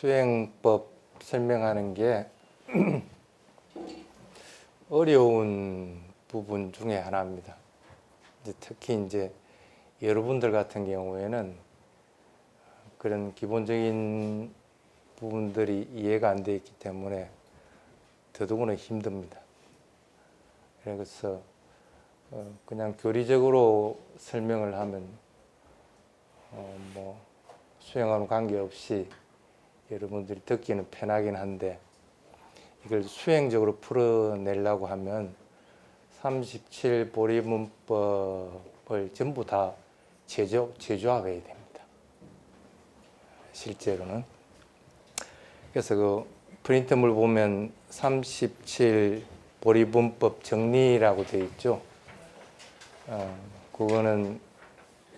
수행법 설명하는 게 어려운 부분 중에 하나입니다. 특히 이제 여러분들 같은 경우에는 그런 기본적인 부분들이 이해가 안 되어 있기 때문에 더더구나 힘듭니다. 그래서 그냥 교리적으로 설명을 하면 뭐 수행하는 관계없이 여러분들이 듣기는 편하긴 한데 이걸 수행적으로 풀어내려고 하면 37 보리문법을 전부 다 제조하게 됩니다. 실제로는. 그래서 그 프린트물 보면 37 보리문법 정리라고 되어 있죠. 그거는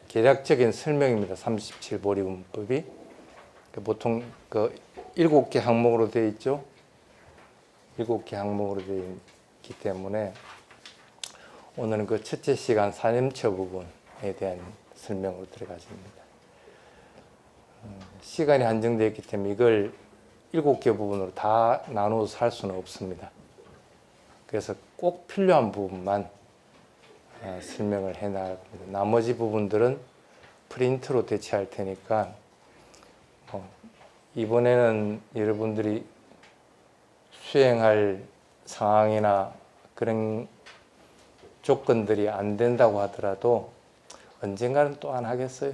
개략적인 설명입니다. 37 보리문법이 보통 그 7개 항목으로 되어 있죠. 7개 항목으로 되어 있기 때문에 오늘은 그 첫째 시간 사념처 부분에 대한 설명으로 들어가집니다. 시간이 한정되어 있기 때문에 이걸 7개 부분으로 다 나누어서 할 수는 없습니다. 그래서 꼭 필요한 부분만 설명을 해나갑니다. 나머지 부분들은 프린트로 대체할 테니까 이번에는 여러분들이 수행할 상황이나 그런 조건들이 안 된다고 하더라도 언젠가는 또 안 하겠어요.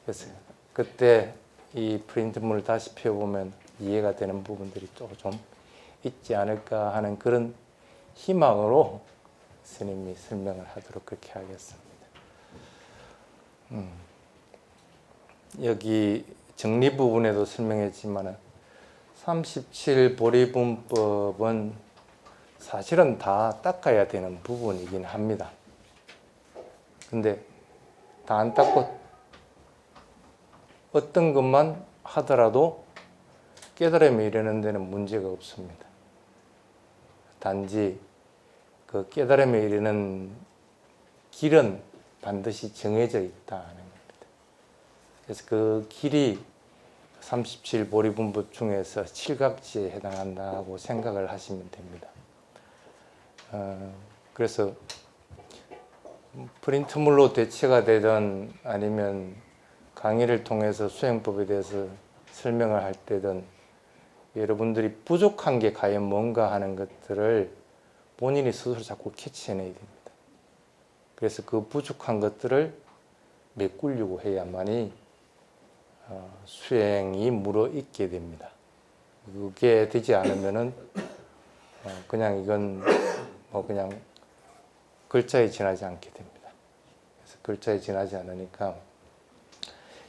그래서 그때 이 프린트물을 다시 펴보면 이해가 되는 부분들이 또 좀 있지 않을까 하는 그런 희망으로 스님이 설명을 하도록 그렇게 하겠습니다. 여기 정리 부분에도 설명했지만 37 보리문법은 사실은 다 닦아야 되는 부분이긴 합니다. 근데 다 안 닦고 어떤 것만 하더라도 깨달음에 이르는 데는 문제가 없습니다. 단지 그 깨달음에 이르는 길은 반드시 정해져 있다는 겁니다. 그래서 그 길이 37 보리문법 중에서 칠각지에 해당한다고 생각을 하시면 됩니다. 그래서 프린트물로 대체가 되든 아니면 강의를 통해서 수행법에 대해서 설명을 할 때든 여러분들이 부족한 게 과연 뭔가 하는 것들을 본인이 스스로 자꾸 캐치해내야 됩니다. 그래서 그 부족한 것들을 메꾸려고 해야만이 수행이 물어있게 됩니다. 그게 되지 않으면은 그냥 이건 그냥 글자에 지나지 않게 됩니다. 그래서 글자에 지나지 않으니까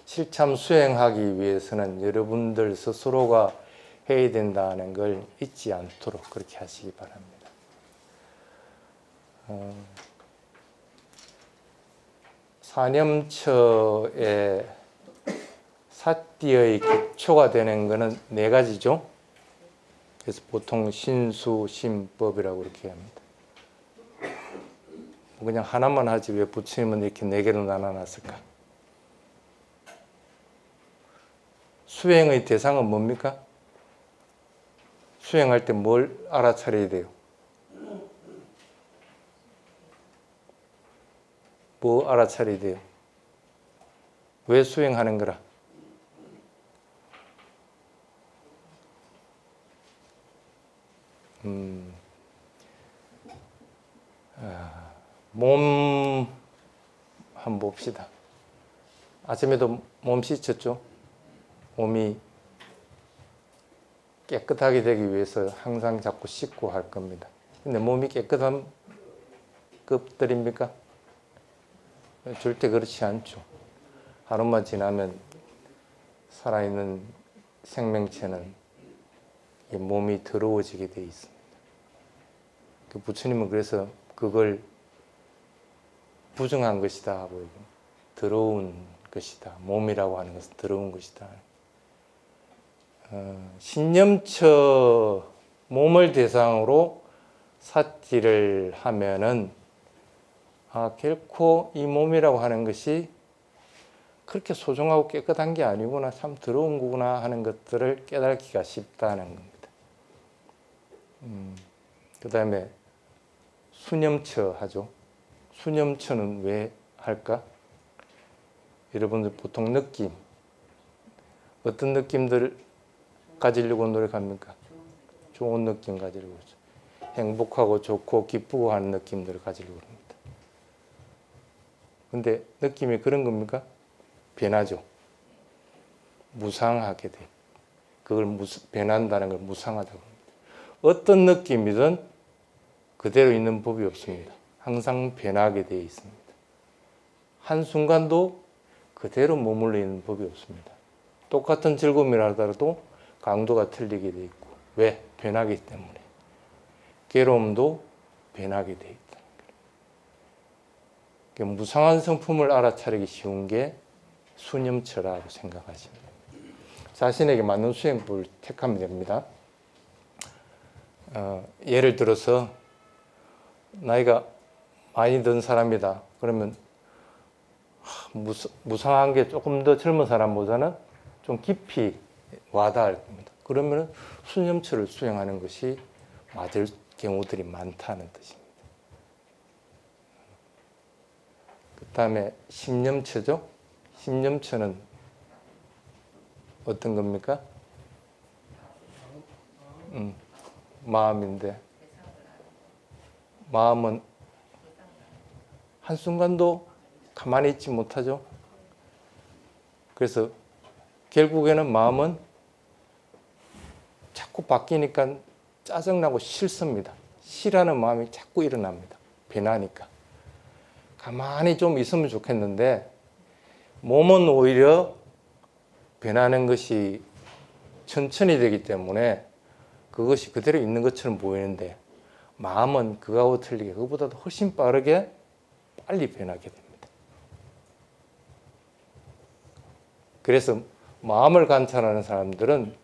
실참 수행하기 위해서는 여러분들 스스로가 해야 된다는 걸 잊지 않도록 그렇게 하시기 바랍니다. 사념처의 사띠의 기초가 되는 것은 4가지죠. 그래서 보통 신수, 신법이라고 이렇게 합니다. 그냥 하나만 하지 왜 부처님은 이렇게 4개로 나눠놨을까? 수행의 대상은 뭡니까? 수행할 때 뭘 알아차려야 돼요? 뭐 알아차려야 돼요? 왜 수행하는 거라? 몸 한번 봅시다. 아침에도 몸 씻었죠? 몸이 깨끗하게 되기 위해서 항상 자꾸 씻고 할 겁니다. 근데 몸이 깨끗한 것들입니까? 절대 그렇지 않죠. 하루만 지나면 살아있는 생명체는 이 몸이 더러워지게 되어 있습니다. 그 부처님은 그래서 그걸 부정한 것이다 하고 더러운 것이다. 몸이라고 하는 것은 더러운 것이다. 신념처 몸을 대상으로 사티를 하면은 결코 이 몸이라고 하는 것이 그렇게 소중하고 깨끗한 게 아니구나, 참 더러운 거구나 하는 것들을 깨닫기가 쉽다는 겁니다. 그 다음에 수념처 하죠. 수념처는 왜 할까? 여러분들 보통 느낌, 어떤 느낌들을 가지려고 노력합니까? 좋은 느낌 가지려고 하죠. 행복하고 좋고 기쁘고 하는 느낌들을 가지려고 합니다. 근데 느낌이 그런 겁니까? 변하죠. 무상하게 돼. 그걸 변한다는 걸 무상하다고 합니다. 어떤 느낌이든 그대로 있는 법이 없습니다. 항상 변하게 되어 있습니다. 한순간도 그대로 머물러 있는 법이 없습니다. 똑같은 즐거움이라 하더라도 강도가 틀리게 되어 있고, 왜? 변하기 때문에. 괴로움도 변하게 되어 있다는 거예요. 무상한 성품을 알아차리기 쉬운 게 수념처라고 생각하시면 됩니다. 자신에게 맞는 수행법을 택하면 됩니다. 예를 들어서 나이가 많이 든 사람이다. 그러면 무상한 게 조금 더 젊은 사람보다는 좀 깊이 와닿을 겁니다. 그러면 수념처를 수행하는 것이 맞을 경우들이 많다는 뜻입니다. 그 다음에 심념처죠. 심념처는 어떤 겁니까? 마음인데, 마음은 한순간도 가만히 있지 못하죠. 그래서 결국에는 마음은 자꾸 바뀌니까 짜증나고 싫습니다. 싫어하는 마음이 자꾸 일어납니다. 변하니까. 가만히 좀 있으면 좋겠는데 몸은 오히려 변하는 것이 천천히 되기 때문에 그것이 그대로 있는 것처럼 보이는데 마음은 그거하고 틀리게 그것보다도 훨씬 빠르게 빨리 변하게 됩니다. 그래서 마음을 관찰하는 사람들은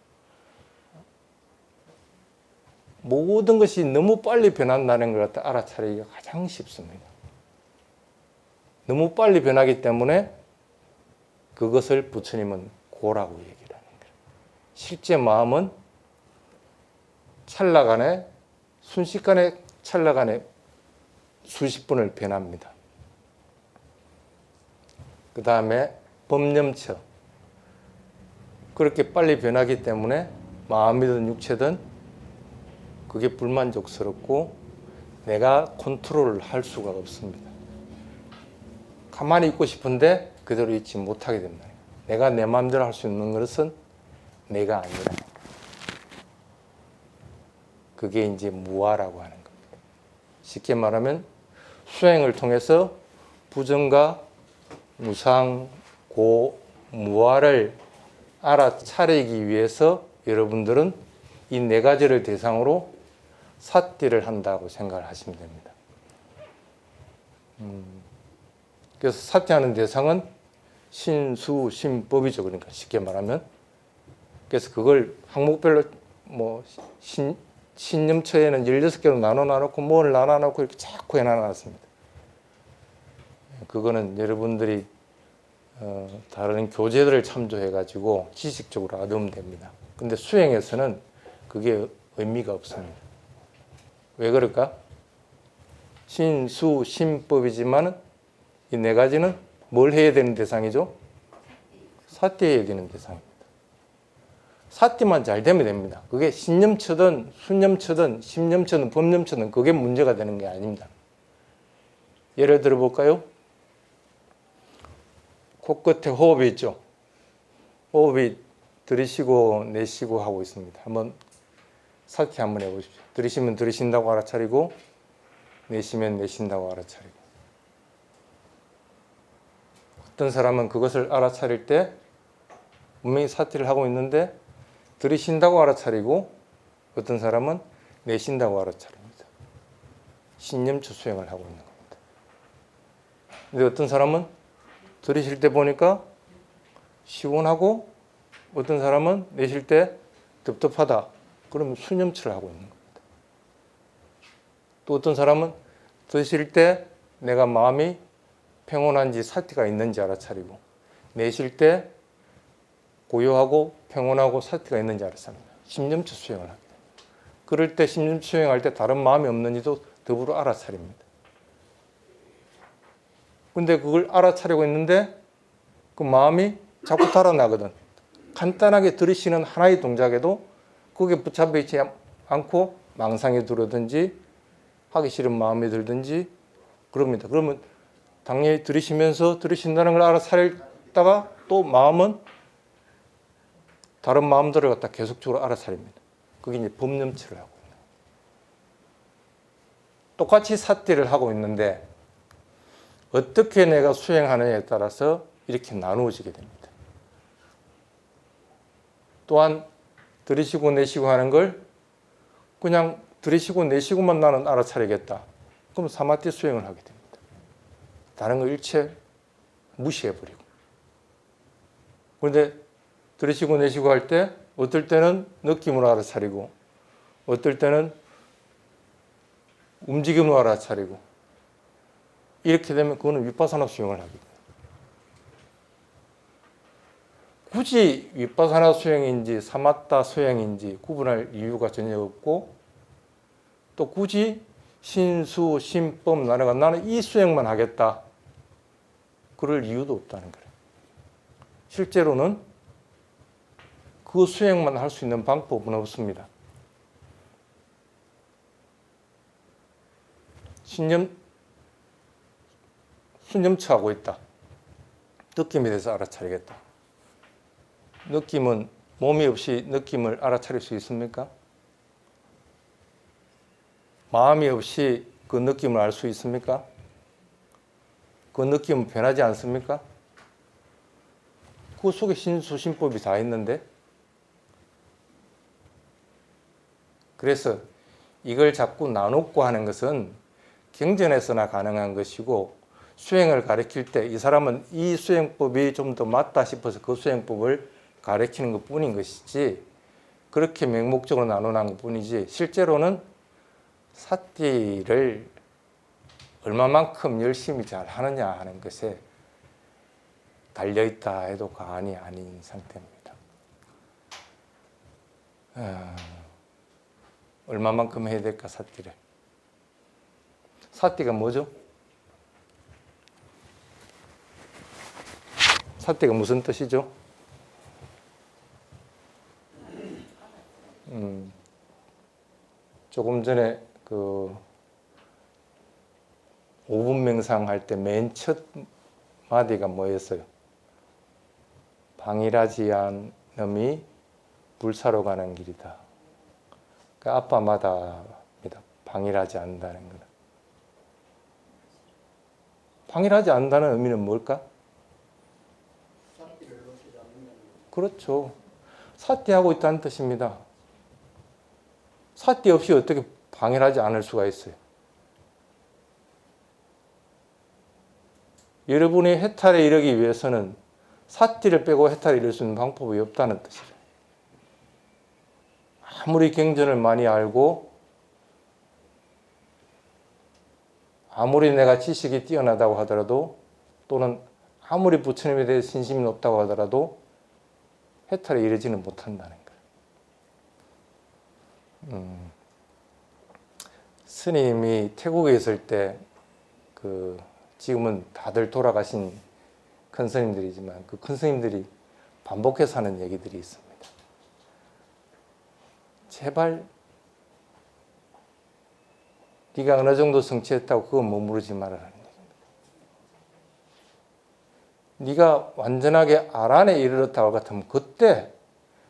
모든 것이 너무 빨리 변한다는 걸 알아차리기가 가장 쉽습니다. 너무 빨리 변하기 때문에 그것을 부처님은 고라고 얘기를 하는 거예요. 실제 마음은 찰나간에, 순식간에 찰나간에 수십 분을 변합니다. 그 다음에 법념처. 그렇게 빨리 변하기 때문에 마음이든 육체든 그게 불만족스럽고 내가 컨트롤을 할 수가 없습니다. 가만히 있고 싶은데 그대로 있지 못하게 된다. 내가 내 마음대로 할 수 있는 것은 내가 아니라. 그게 이제 무아라고 하는 겁니다. 쉽게 말하면 수행을 통해서 부정과 무상, 고, 무아를 알아차리기 위해서 여러분들은 이 네 가지를 대상으로 삿띠를 한다고 생각을 하시면 됩니다. 그래서 삿띠하는 대상은 신수, 신법이죠. 그러니까 쉽게 말하면. 그래서 그걸 항목별로 신념처에는 16개로 나눠놓고 뭘 나눠놓고 이렇게 자꾸 해놔놨습니다. 그거는 여러분들이 다른 교재들을 참조해가지고 지식적으로 알으면 됩니다. 근데 수행에서는 그게 의미가 없습니다. 왜 그럴까? 신수, 신법이지만 이 네 가지는 뭘 해야 되는 대상이죠? 삿띠해야 되는 대상입니다. 삿띠만 잘 되면 됩니다. 그게 신념처든 순념처든 심념처든 법념처든 그게 문제가 되는 게 아닙니다. 예를 들어 볼까요? 코끝에 호흡이 있죠. 호흡이 들이쉬고 내쉬고 하고 있습니다. 한번 삿띠 한번 해보십시오. 들이쉬면 들이쉰다고 알아차리고 내쉬면 내쉰다고 알아차리고. 어떤 사람은 그것을 알아차릴 때 분명히 삿띠를 하고 있는데 들이쉰다고 알아차리고 어떤 사람은 내쉰다고 알아차립니다. 신념처 수행을 하고 있는 겁니다. 근데 어떤 사람은 들이쉴 때 보니까 시원하고 어떤 사람은 내쉴 때 덥덥하다. 그러면 수념처를 하고 있는 겁니다. 또 어떤 사람은 들이쉴 때 내가 마음이 평온한지 삿띠가 있는지 알아차리고 내쉴 때 고요하고 평온하고 사티가 있는지 알았습니다. 심념치 수행을 하게 됩니다. 그럴 때 심념치 수행할 때 다른 마음이 없는지도 더불어 알아차립니다. 근데 그걸 알아차리고 있는데 그 마음이 자꾸 달아나거든. 간단하게 들으시는 하나의 동작에도 그게 붙잡혀 있지 않고 망상이 들어든지 하기 싫은 마음이 들든지 그럽니다. 그러면 당연히 들으시면서 들으신다는 걸 알아차리다가 또 마음은 다른 마음들을 갖다 계속적으로 알아차립니다. 그게 이제 법념치를 하고 있는 거예요. 똑같이 사티를 하고 있는데 어떻게 내가 수행하느냐에 따라서 이렇게 나누어지게 됩니다. 또한 들이쉬고 내쉬고 하는 걸 그냥 들이쉬고 내쉬고만 나는 알아차리겠다. 그럼 사마티 수행을 하게 됩니다. 다른 거 일체 무시해버리고. 그런데 들이쉬고 내쉬고 할 때 어떨 때는 느낌으로 알아차리고 어떨 때는 움직임으로 알아차리고 이렇게 되면 그거는 위파사나 수행을 하게 됩니다. 굳이 위파사나 수행인지 사마타 수행인지 구분할 이유가 전혀 없고 또 굳이 신수, 신법 나눠가 나는 이 수행만 하겠다. 그럴 이유도 없다는 거예요. 실제로는 그 수행만 할 수 있는 방법은 없습니다. 수념치하고 있다. 느낌에 대해서 알아차리겠다. 느낌은 몸이 없이 느낌을 알아차릴 수 있습니까? 마음이 없이 그 느낌을 알 수 있습니까? 그 느낌은 변하지 않습니까? 그 속에 신수신법이 다 있는데 그래서 이걸 자꾸 나누고 하는 것은 경전에서나 가능한 것이고 수행을 가르칠 때 이 사람은 이 수행법이 좀 더 맞다 싶어서 그 수행법을 가르치는 것 뿐인 것이지 그렇게 맹목적으로 나누는 것 뿐이지 실제로는 사티를 얼마만큼 열심히 잘 하느냐 하는 것에 달려있다 해도 과언이 아닌 상태입니다. 얼마만큼 해야 될까 사티를. 사티가 뭐죠? 사티가 무슨 뜻이죠? 조금 전에 그 5분 명상할 때 맨 첫 마디가 뭐였어요? 방일하지 않음이 불사로 가는 길이다. 그러니까 아빠마다입니다. 방일하지 않는다는 거는. 방일하지 않는다는 의미는 뭘까? 그렇죠. 사티하고 있다는 뜻입니다. 사티 없이 어떻게 방일하지 않을 수가 있어요? 여러분이 해탈에 이르기 위해서는 사티를 빼고 해탈에 이를 수 있는 방법이 없다는 뜻이죠. 아무리 경전을 많이 알고 아무리 내가 지식이 뛰어나다고 하더라도 또는 아무리 부처님에 대해 신심이 높다고 하더라도 해탈에 이르지는 못한다는 거예요. 스님이 태국에 있을 때 지금은 다들 돌아가신 큰 스님들이지만 그 큰 스님들이 반복해서 하는 얘기들이 있습니다. 제발 네가 어느 정도 성취했다고 그거 머무르지 말아라는 얘기입니다. 네가 완전하게 아란에 이르렀다고 같으면 그때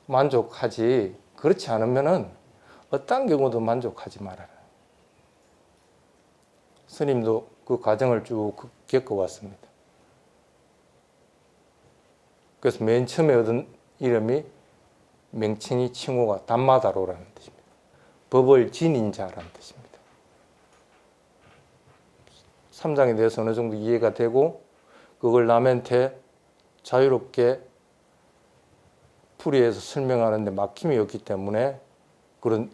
만족하지 그렇지 않으면은 어떤 경우도 만족하지 말아라. 스님도 그 과정을 쭉 겪어왔습니다. 그래서 맨 처음에 얻은 이름이 명칭이 칭호가 담마다로라는 뜻입니다. 법을 지닌 자라는 뜻입니다. 3장에 대해서 어느 정도 이해가 되고 그걸 남한테 자유롭게 풀이해서 설명하는데 막힘이 없기 때문에 그런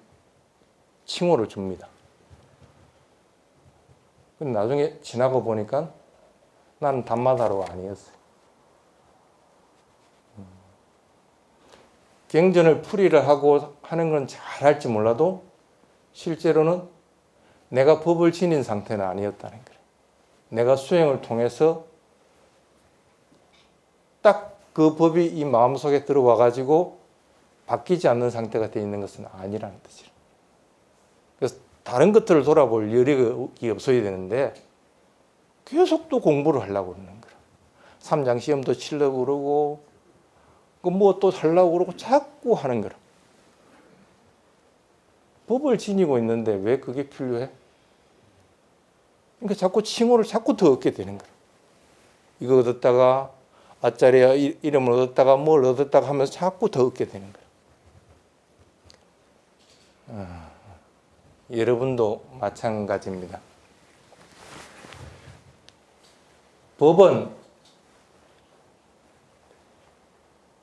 칭호를 줍니다. 근데 나중에 지나고 보니까 나는 담마다로 아니었어요. 경전을 풀이를 하고 하는 건 잘할지 몰라도 실제로는 내가 법을 지닌 상태는 아니었다는 거예요. 내가 수행을 통해서 딱 그 법이 이 마음속에 들어와 가지고 바뀌지 않는 상태가 되어 있는 것은 아니라는 뜻이에요. 그래서 다른 것들을 돌아볼 여력이 없어야 되는데 계속 또 공부를 하려고 그러는 거예요. 3장 시험도 치려고 그러고 뭐 또 하려고 그러고 자꾸 하는 거예요. 법을 지니고 있는데 왜 그게 필요해? 그러니까 자꾸 칭호를 자꾸 더 얻게 되는 거예요. 이거 얻었다가 아짜리야 이름을 얻었다가 뭘 얻었다가 하면서 자꾸 더 얻게 되는 거예요. 여러분도 마찬가지입니다.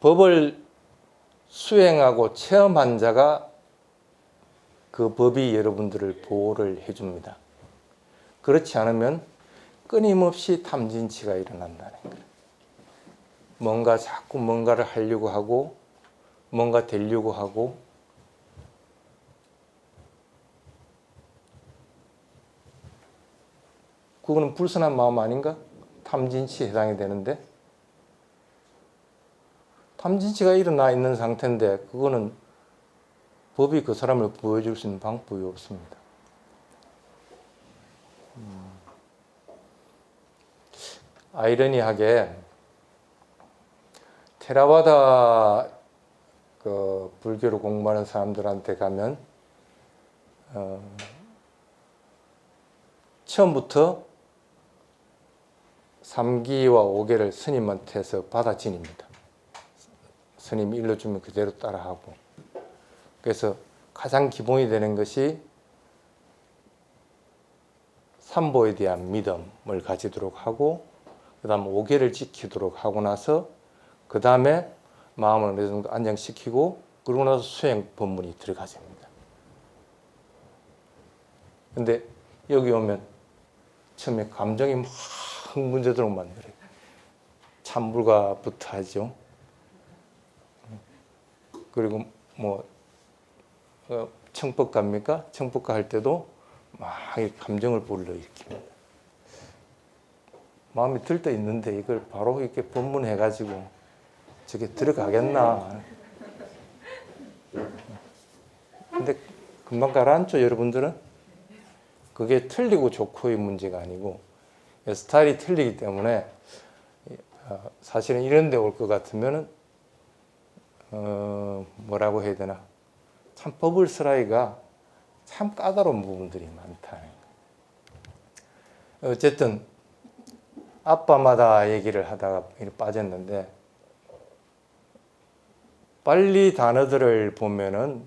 법을 수행하고 체험한 자가 그 법이 여러분들을 보호를 해줍니다. 그렇지 않으면 끊임없이 탐진치가 일어난다는 거예요. 뭔가 자꾸 뭔가를 하려고 하고 뭔가 되려고 하고 그거는 불순한 마음 아닌가? 탐진치에 해당이 되는데 탐진치가 일어나 있는 상태인데 그거는 법이 그 사람을 보여줄 수 있는 방법이 없습니다. 아이러니하게 테라와다 그 불교를 공부하는 사람들한테 가면 처음부터 3기와 5개를 스님한테서 받아 지닙니다. 스님이 일러주면 그대로 따라하고. 그래서 가장 기본이 되는 것이 삼보에 대한 믿음을 가지도록 하고 그 다음 5개를 지키도록 하고 나서 그 다음에 마음을 어느 정도 안정시키고 그러고 나서 수행 법문이 들어가집니다. 근데 여기 오면 처음에 감정이 막 문제도록 만들어요. 참불가부터 하죠. 그리고 뭐 청법가입니까? 청법가 할 때도 막 감정을 불러일으킵니다. 마음이 들떠 있는데 이걸 바로 이렇게 법문해가지고 저게 들어가겠나. 근데 금방 가라앉죠, 여러분들은? 그게 틀리고 좋고의 문제가 아니고 스타일이 틀리기 때문에 사실은 이런 데 올 것 같으면은 뭐라고 해야 되나, 참 법을 쓰라이가 참 까다로운 부분들이 많다. 어쨌든 아빠마다 얘기를 하다가 빠졌는데 빨리 단어들을 보면은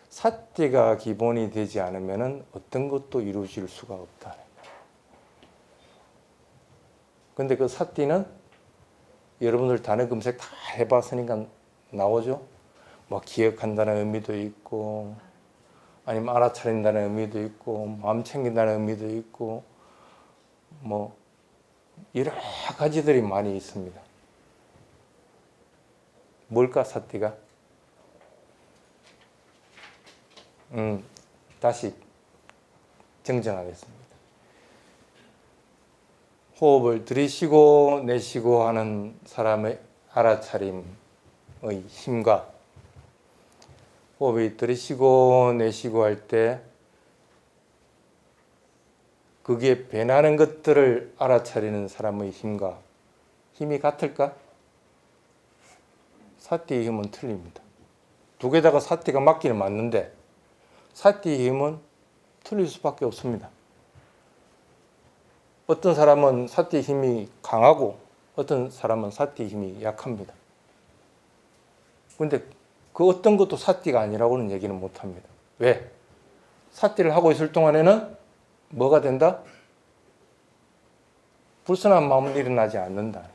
사띠가 기본이 되지 않으면은 어떤 것도 이루어질 수가 없다. 근데 그 사띠는 여러분들 단어 검색 다 해봤으니까 나오죠. 뭐 기억한다는 의미도 있고 아니면 알아차린다는 의미도 있고 마음 챙긴다는 의미도 있고 뭐 여러 가지들이 많이 있습니다. 뭘까 사띠가? 다시 정정하겠습니다. 호흡을 들이쉬고 내쉬고 하는 사람의 알아차림의 힘과 호흡이 들이쉬고 내쉬고 할 때 그게 변하는 것들을 알아차리는 사람의 힘과 힘이 같을까? 사띠의 힘은 틀립니다. 두 개다가 사띠가 맞기는 맞는데 사띠의 힘은 틀릴 수밖에 없습니다. 어떤 사람은 사띠의 힘이 강하고 어떤 사람은 사띠의 힘이 약합니다. 그런데 그 어떤 것도 사띠가 아니라고는 얘기는 못합니다. 왜? 사띠를 하고 있을 동안에는 뭐가 된다? 불순한 마음은 일어나지 않는다.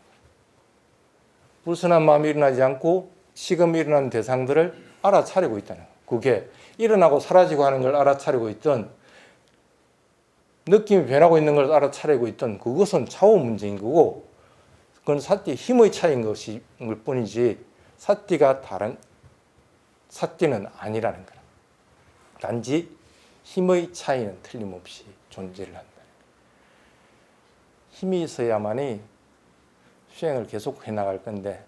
불순한 마음이 일어나지 않고 지금 일어나는 대상들을 알아차리고 있다는 거예요. 그게 일어나고 사라지고 하는 걸 알아차리고 있던 느낌이 변하고 있는 걸 알아차리고 있던 그것은 차후 문제인 거고 그건 사띠의 힘의 차이인 것일 뿐이지 사띠가 다른 삿띠는 아니라는 거야. 단지 힘의 차이는 틀림없이 존재를 한다. 힘이 있어야만이 수행을 계속 해나갈 건데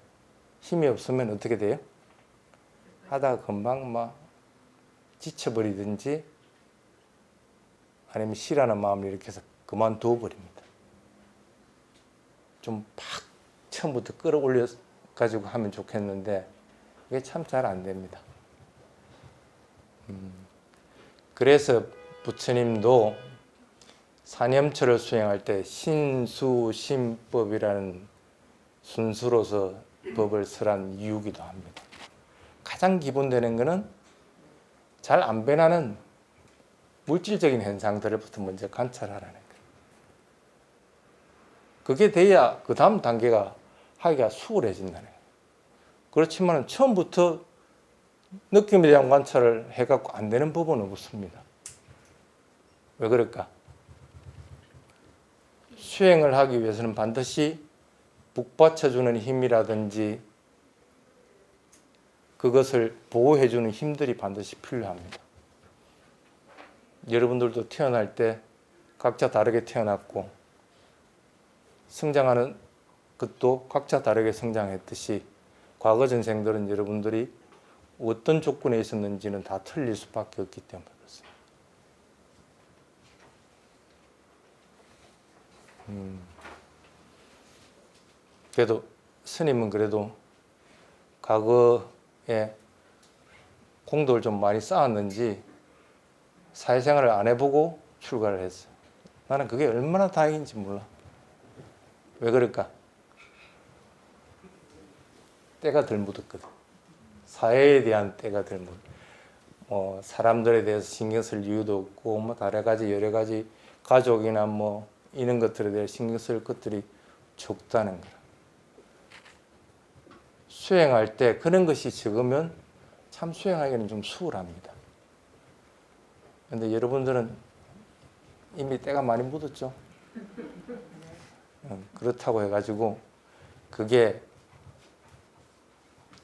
힘이 없으면 어떻게 돼요? 하다가 금방 막 지쳐버리든지 아니면 싫어하는 마음을 일으켜서 그만둬 버립니다. 좀 팍 처음부터 끌어올려 가지고 하면 좋겠는데 이게 참 잘 안 됩니다. 그래서 부처님도 사념처를 수행할 때 신수심법이라는 순수로서 법을 설한 이유기도 합니다. 가장 기본되는 것은 잘 안 변하는 물질적인 현상들부터 먼저 관찰하라는 거예요. 그게 돼야 그 다음 단계가 하기가 수월해진다는 거예요. 그렇지만 처음부터 느낌에 대한 관찰을 해갖고 안 되는 부분은 없습니다. 왜 그럴까? 수행을 하기 위해서는 반드시 북받쳐주는 힘이라든지 그것을 보호해주는 힘들이 반드시 필요합니다. 여러분들도 태어날 때 각자 다르게 태어났고 성장하는 것도 각자 다르게 성장했듯이 과거 전생들은 여러분들이 어떤 조건에 있었는지는 다 틀릴 수밖에 없기 때문에 그렇습니다. 그래도 스님은 그래도 과거에 공덕을 좀 많이 쌓았는지 사회생활을 안 해보고 출가를 했어요. 나는 그게 얼마나 다행인지 몰라. 왜 그럴까? 때가 덜 묻었거든. 사회에 대한 때가 덜 묻었고, 사람들에 대해서 신경 쓸 이유도 없고, 여러 가지 가족이나 이런 것들에 대해 신경 쓸 것들이 적다는 거라. 수행할 때 그런 것이 적으면 참 수행하기는 좀 수월합니다. 그런데 여러분들은 이미 때가 많이 묻었죠. 그렇다고 해가지고 그게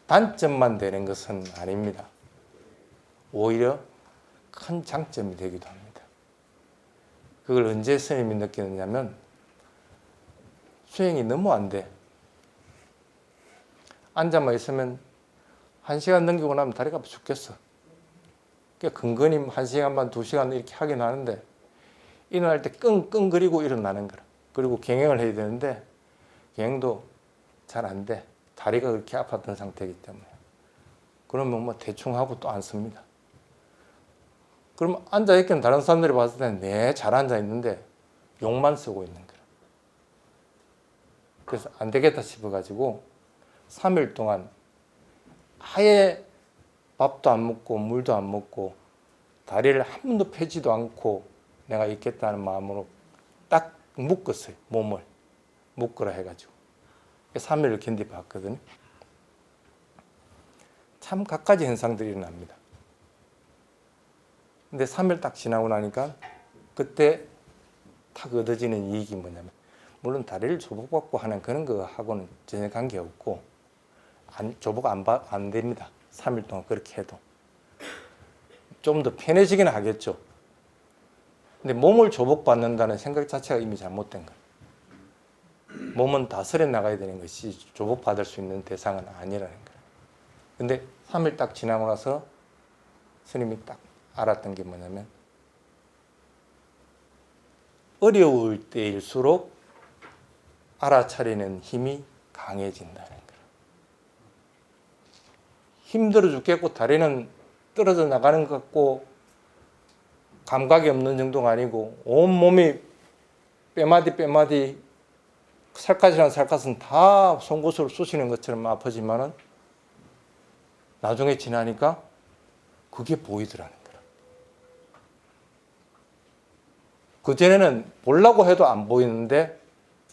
단점만 되는 것은 아닙니다. 오히려 큰 장점이 되기도 합니다. 그걸 언제 스님이 느끼느냐면 수행이 너무 안 돼. 앉아만 있으면 1시간 넘기고 나면 다리가 아파 죽겠어. 그러니까 근근히 1시간 반, 2시간 이렇게 하긴 하는데 일어날 때 끙끙거리고 일어나는 거라. 그리고 경행을 해야 되는데 경행도 잘 안 돼. 다리가 그렇게 아팠던 상태이기 때문에. 그러면 대충 하고 또 앉습니다. 그럼 앉아있기는 다른 사람들이 봤을 때는 네, 잘 앉아있는데 욕만 쓰고 있는 거라. 그래서 안 되겠다 싶어가지고 3일 동안 아예 밥도 안 먹고 물도 안 먹고 다리를 한 번도 펴지도 않고 내가 있겠다는 마음으로 딱 묶었어요. 몸을 묶으라 해가지고 3일을 견뎌봤거든요. 참 갖가지 현상들이 일어납니다. 근데 3일 딱 지나고 나니까 그때 딱 얻어지는 이익이 뭐냐면 물론 다리를 조복받고 하는 그런 거하고는 전혀 관계없고 조복 안 됩니다. 3일 동안 그렇게 해도 좀 더 편해지긴 하겠죠. 근데 몸을 조복받는다는 생각 자체가 이미 잘못된 거예요. 몸은 다스려 나가야 되는 것이 조복받을 수 있는 대상은 아니라는 거예요. 근데 3일 딱 지나고 나서 스님이 딱 알았던 게 뭐냐면 어려울 때일수록 알아차리는 힘이 강해진다는 거예요. 힘들어 죽겠고 다리는 떨어져 나가는 것 같고 감각이 없는 정도가 아니고 온몸이 뼈마디 살갗이랑 살갗은 다 송곳으로 쑤시는 것처럼 아프지만은 나중에 지나니까 그게 보이더라는 거야. 그전에는 보려고 해도 안 보이는데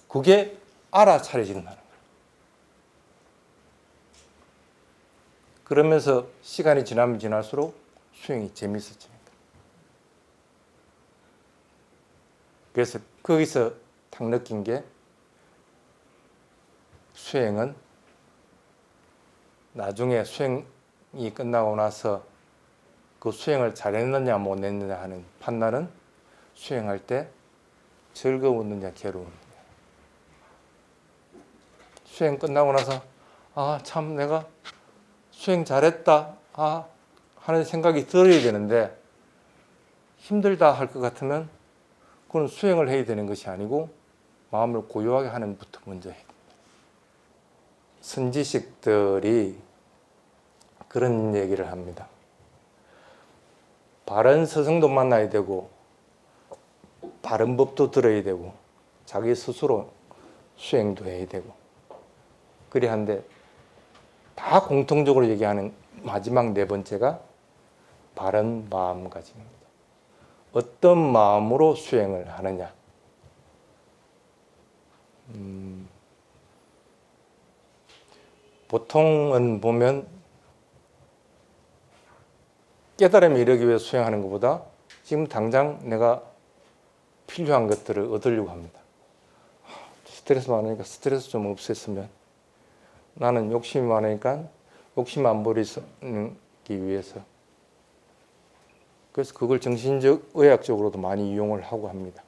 그게 알아차려진다는 거야. 그러면서 시간이 지나면 지날수록 수행이 재밌어지는 거야. 그래서 거기서 딱 느낀 게 수행은 나중에 수행 수행이 끝나고 나서 그 수행을 잘했느냐 못했느냐 하는 판단은 수행할 때 즐거웠느냐 괴로웠느냐. 수행 끝나고 나서 참 내가 수행 잘했다 하는 생각이 들어야 되는데 힘들다 할 것 같으면 그건 수행을 해야 되는 것이 아니고 마음을 고요하게 하는 것부터 먼저 해야 됩니다. 선지식들이 그런 얘기를 합니다. 바른 스승도 만나야 되고 바른 법도 들어야 되고 자기 스스로 수행도 해야 되고 그래야 하는데 다 공통적으로 얘기하는 마지막 네 번째가 바른 마음가짐입니다. 어떤 마음으로 수행을 하느냐. 보통은 보면 깨달음에 이르기 위해 수행하는 것보다 지금 당장 내가 필요한 것들을 얻으려고 합니다. 스트레스 많으니까 스트레스 좀 없앴으면, 나는 욕심이 많으니까 욕심 안 부리기 위해서, 그래서 그걸 정신적, 의학적으로도 많이 이용을 하고 합니다.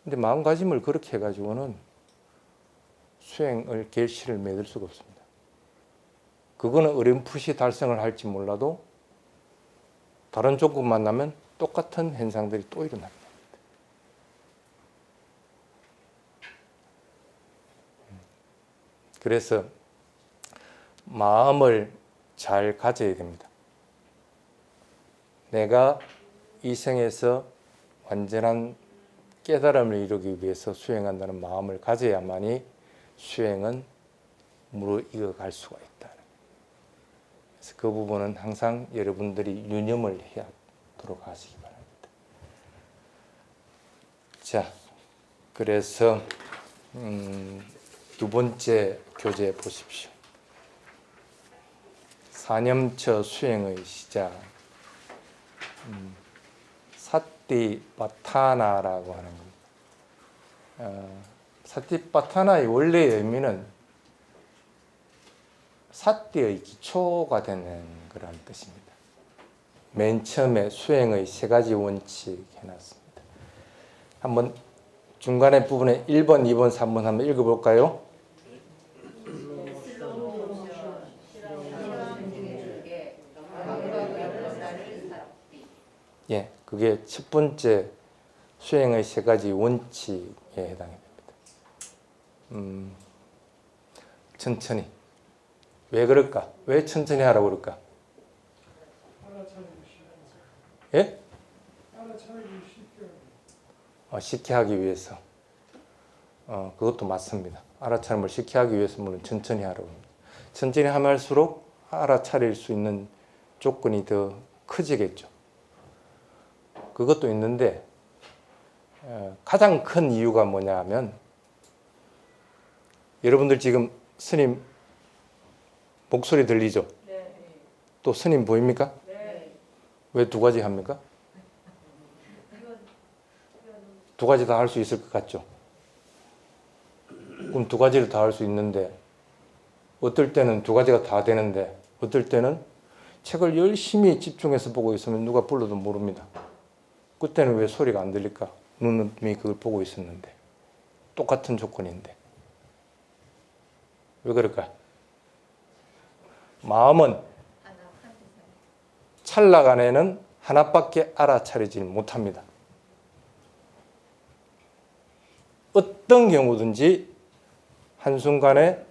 근데 마음가짐을 그렇게 해가지고는 수행을 결실을 맺을 수가 없습니다. 그거는 어렴풋이 달성을 할지 몰라도 다른 조건 만나면 똑같은 현상들이 또 일어납니다. 그래서 마음을 잘 가져야 됩니다. 내가 이 생에서 완전한 깨달음을 이루기 위해서 수행한다는 마음을 가져야만이 수행은 무르익어 갈 수가 있다. 그래서 그 부분은 항상 여러분들이 유념을 해야 하도록 하시기 바랍니다. 자, 그래서 두 번째 교재 보십시오. 사념처 수행의 시작. 사티파타나라고 하는 겁니다. 사티파타나의 원래의 의미는 사티의 기초가 되는 그런 뜻입니다. 맨 처음에 수행의 세 가지 원칙 해놨습니다. 한번 중간에 부분에 1번, 2번, 3번 한번 읽어볼까요? 예, 그게 첫 번째 수행의 세 가지 원칙에 해당이 됩니다. 천천히. 왜 그럴까? 왜 천천히 하라고 그럴까? 예? 쉽게 하기 위해서. 그것도 맞습니다. 알아차림을 쉽게 하기 위해서 물론 천천히 하라고 합니다. 천천히 하면 할수록 알아차릴 수 있는 조건이 더 커지겠죠. 그것도 있는데 가장 큰 이유가 뭐냐 하면, 여러분들 지금 스님 목소리 들리죠? 네. 또 스님 보입니까? 네. 왜 두 가지 합니까? 두 가지 다 할 수 있을 것 같죠? 그럼 두 가지를 다 할 수 있는데, 어떨 때는 두 가지가 다 되는데 어떨 때는 책을 열심히 집중해서 보고 있으면 누가 불러도 모릅니다. 그때는 왜 소리가 안 들릴까? 눈이 그걸 보고 있었는데, 똑같은 조건인데. 왜 그럴까? 마음은 찰나 안에는 하나밖에 알아차리지 못합니다. 어떤 경우든지 한순간에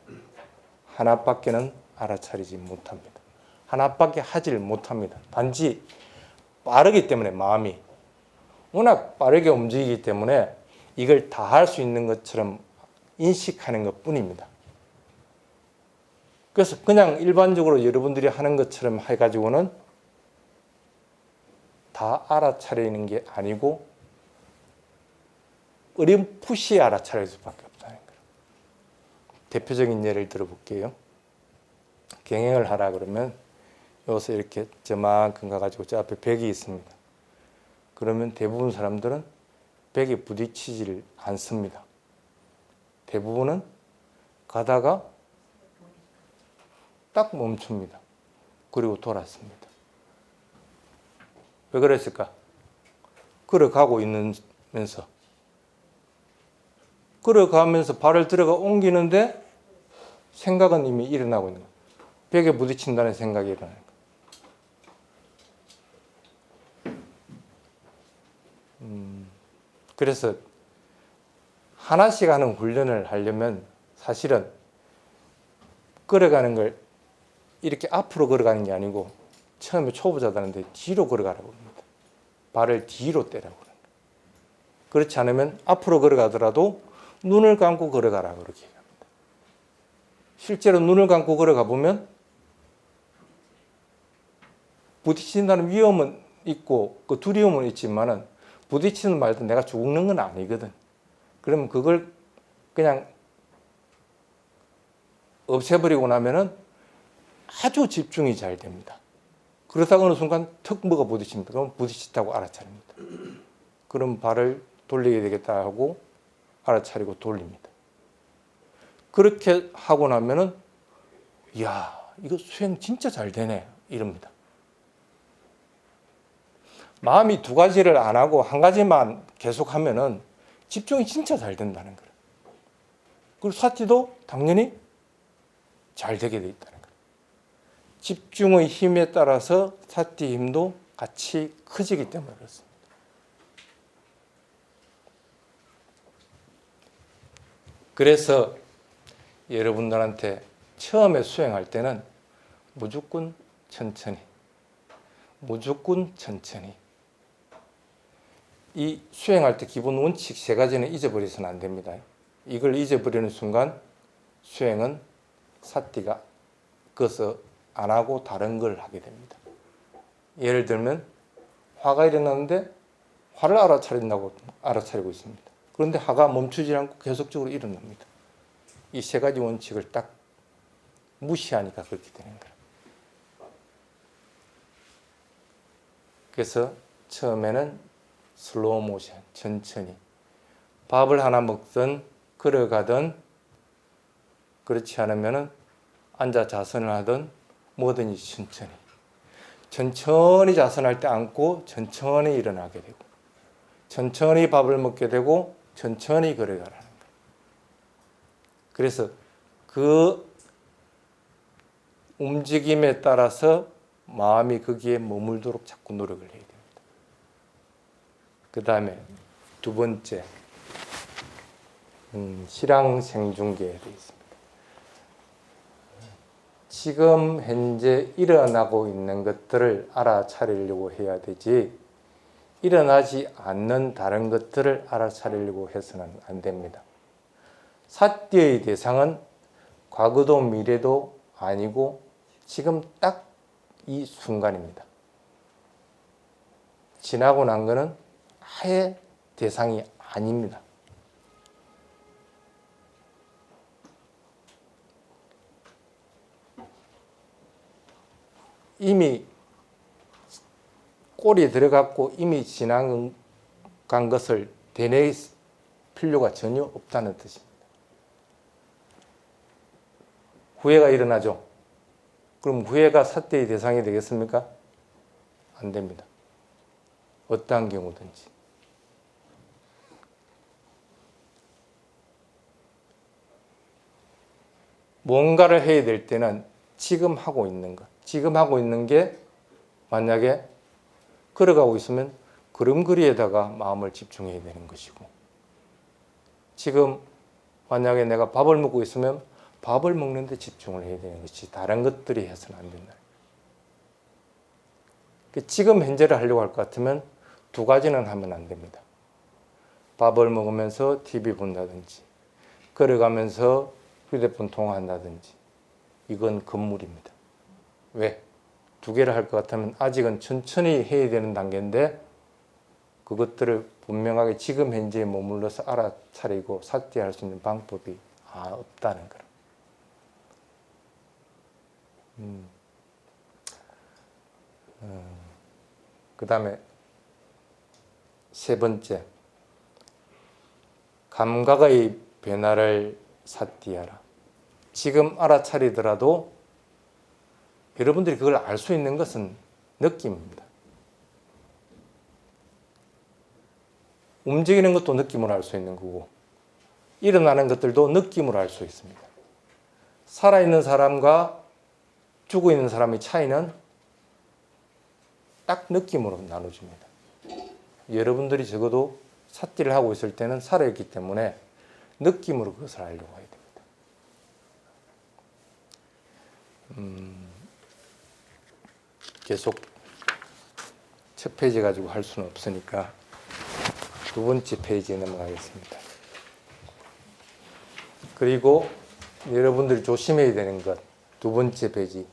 하나밖에는 알아차리지 못합니다. 하나밖에 하지를 못합니다. 단지 빠르기 때문에, 마음이 워낙 빠르게 움직이기 때문에 이걸 다 할 수 있는 것처럼 인식하는 것 뿐입니다. 그래서 그냥 일반적으로 여러분들이 하는 것처럼 해가지고는 다 알아차리는 게 아니고 어렴풋이 알아차릴 수밖에 없다는 거예요. 대표적인 예를 들어볼게요. 경행을 하라 그러면 여기서 이렇게 저만큼 가가지고 저 앞에 벽이 있습니다. 그러면 대부분 사람들은 벽에 부딪히지를 않습니다. 대부분은 가다가 딱 멈춥니다. 그리고 돌았습니다. 왜 그랬을까? 걸어가고 있으면서 걸어가면서 발을 들어가 옮기는데 생각은 이미 일어나고 있는 거예요. 벽에 부딪힌다는 생각이 일어나는 거예요. 그래서 하나씩 하는 훈련을 하려면 사실은 걸어가는 걸 이렇게 앞으로 걸어가는 게 아니고 처음에 초보자들한테 뒤로 걸어가라고 합니다. 발을 뒤로 떼라고 합니다. 그렇지 않으면 앞으로 걸어가더라도 눈을 감고 걸어가라고 그렇게 합니다. 실제로 눈을 감고 걸어가 보면 부딪힌다는 위험은 있고 그 두려움은 있지만은 부딪히는 말도 내가 죽는 건 아니거든. 그러면 그걸 그냥 없애버리고 나면은 아주 집중이 잘 됩니다. 그러다가 어느 순간 턱 뭐가 부딪힙니다. 그럼 부딪혔다고 알아차립니다. 그럼 발을 돌리게 되겠다 하고 알아차리고 돌립니다. 그렇게 하고 나면은 이야, 이거 수행 진짜 잘 되네 이럽니다. 마음이 두 가지를 안 하고 한 가지만 계속 하면은 집중이 진짜 잘 된다는 거예요. 그리고 사티도 당연히 잘 되게 돼 있다는 거예요. 집중의 힘에 따라서 사티 힘도 같이 커지기 때문에 그렇습니다. 그래서 여러분들한테 처음에 수행할 때는 무조건 천천히, 무조건 천천히. 이 수행할 때 기본 원칙 세 가지는 잊어버려서는 안 됩니다. 이걸 잊어버리는 순간 수행은 사티가 그것을 안 하고 다른 걸 하게 됩니다. 예를 들면 화가 일어나는데 화를 알아차린다고 알아차리고 있습니다. 그런데 화가 멈추지 않고 계속적으로 일어납니다. 이 세 가지 원칙을 딱 무시하니까 그렇게 되는 거예요. 그래서 처음에는 슬로우 모션, 천천히 밥을 하나 먹든 걸어가든 그렇지 않으면 앉아 자선을 하든 뭐든지 천천히 자선할 때 앉고 천천히 일어나게 되고 천천히 밥을 먹게 되고 천천히 걸어가라는 거예요. 그래서 그 움직임에 따라서 마음이 거기에 머물도록 자꾸 노력을 해야 됩니다. 그 다음에 두 번째, 실황생중계에 되어 있습니다. 지금 현재 일어나고 있는 것들을 알아차리려고 해야 되지 일어나지 않는 다른 것들을 알아차리려고 해서는 안 됩니다. 사티의 대상은 과거도 미래도 아니고 지금 딱 이 순간입니다. 지나고 난 거는 아예 대상이 아닙니다. 이미 꼬리에 들어갔고 이미 지나간 것을 되뇌일 필요가 전혀 없다는 뜻입니다. 후회가 일어나죠. 그럼 후회가 사티의 대상이 되겠습니까? 안 됩니다. 어떠한 경우든지. 뭔가를 해야 될 때는 지금 하고 있는 것. 지금 하고 있는 게 만약에 걸어가고 있으면 걸음걸이에다가 마음을 집중해야 되는 것이고 지금 만약에 내가 밥을 먹고 있으면 밥을 먹는 데 집중을 해야 되는 것이 다른 것들이 해서는 안 된다. 지금 현재를 하려고 할 것 같으면 두 가지는 하면 안 됩니다. 밥을 먹으면서 TV 본다든지 걸어가면서 휴대폰 통화한다든지 이건 금물입니다. 왜? 두 개를 할 것 같으면 아직은 천천히 해야 되는 단계인데 그것들을 분명하게 지금 현재에 머물러서 알아차리고 삭제할 수 있는 방법이 없다는 거예요. 그 다음에 세 번째, 감각의 변화를 삭제하라. 지금 알아차리더라도 여러분들이 그걸 알 수 있는 것은 느낌입니다. 움직이는 것도 느낌으로 알 수 있는 거고 일어나는 것들도 느낌으로 알 수 있습니다. 살아있는 사람과 죽어 있는 사람의 차이는 딱 느낌으로 나눠집니다. 여러분들이 적어도 삿길을 하고 있을 때는 살아있기 때문에 느낌으로 그것을 알려고 해야 됩니다. 계속 첫 페이지 가지고 할 수는 없으니까 두 번째 페이지에 넘어가겠습니다. 그리고 여러분들이 조심해야 되는 것, 두 번째 페이지.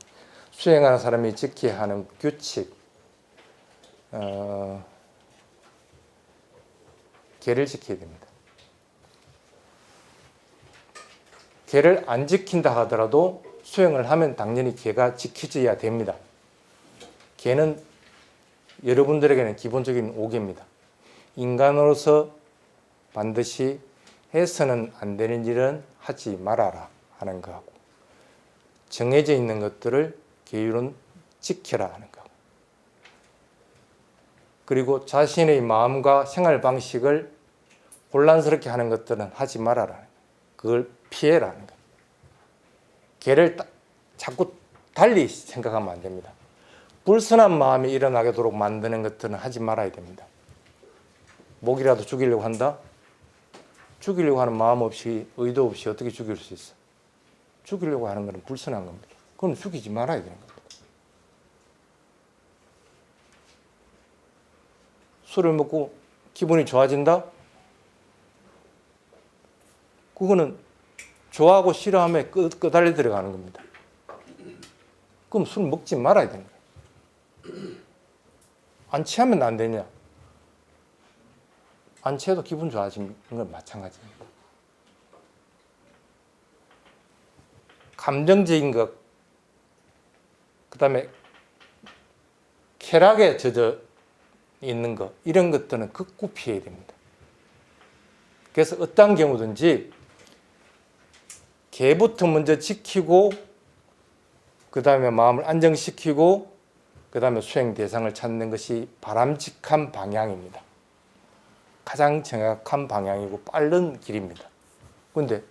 수행하는 사람이 지켜야 하는 규칙. 계를 지켜야 됩니다. 계를 안 지킨다 하더라도 수행을 하면 당연히 계가 지켜져야 됩니다. 계는 여러분들에게는 기본적인 오계입니다. 인간으로서 반드시 해서는 안 되는 일은 하지 말아라 하는 거하고 정해져 있는 것들을 계율은 지켜라 하는 거. 그리고 자신의 마음과 생활 방식을 혼란스럽게 하는 것들은 하지 말아라. 그걸 피해라는 거. 계를 자꾸 달리 생각하면 안 됩니다. 불순한 마음이 일어나도록 만드는 것들은 하지 말아야 됩니다. 목이라도 죽이려고 한다? 죽이려고 하는 마음 없이 의도 없이 어떻게 죽일 수 있어? 죽이려고 하는 것은 불순한 겁니다. 그럼 죽이지 말아야 되는 겁니다. 술을 먹고 기분이 좋아진다? 그거는 좋아하고 싫어함에 끄달려 들어가는 겁니다. 그럼 술 먹지 말아야 되는 거예요. 안 취하면 안 되냐? 안 취해도 기분 좋아지는 건 마찬가지입니다. 감정적인 것, 그 다음에 쾌락에 젖어 있는 것, 이런 것들은 극구 피해야 됩니다. 그래서 어떤 경우든지 계부터 먼저 지키고 그 다음에 마음을 안정시키고 그 다음에 수행 대상을 찾는 것이 바람직한 방향입니다. 가장 정확한 방향이고 빠른 길입니다. 그런데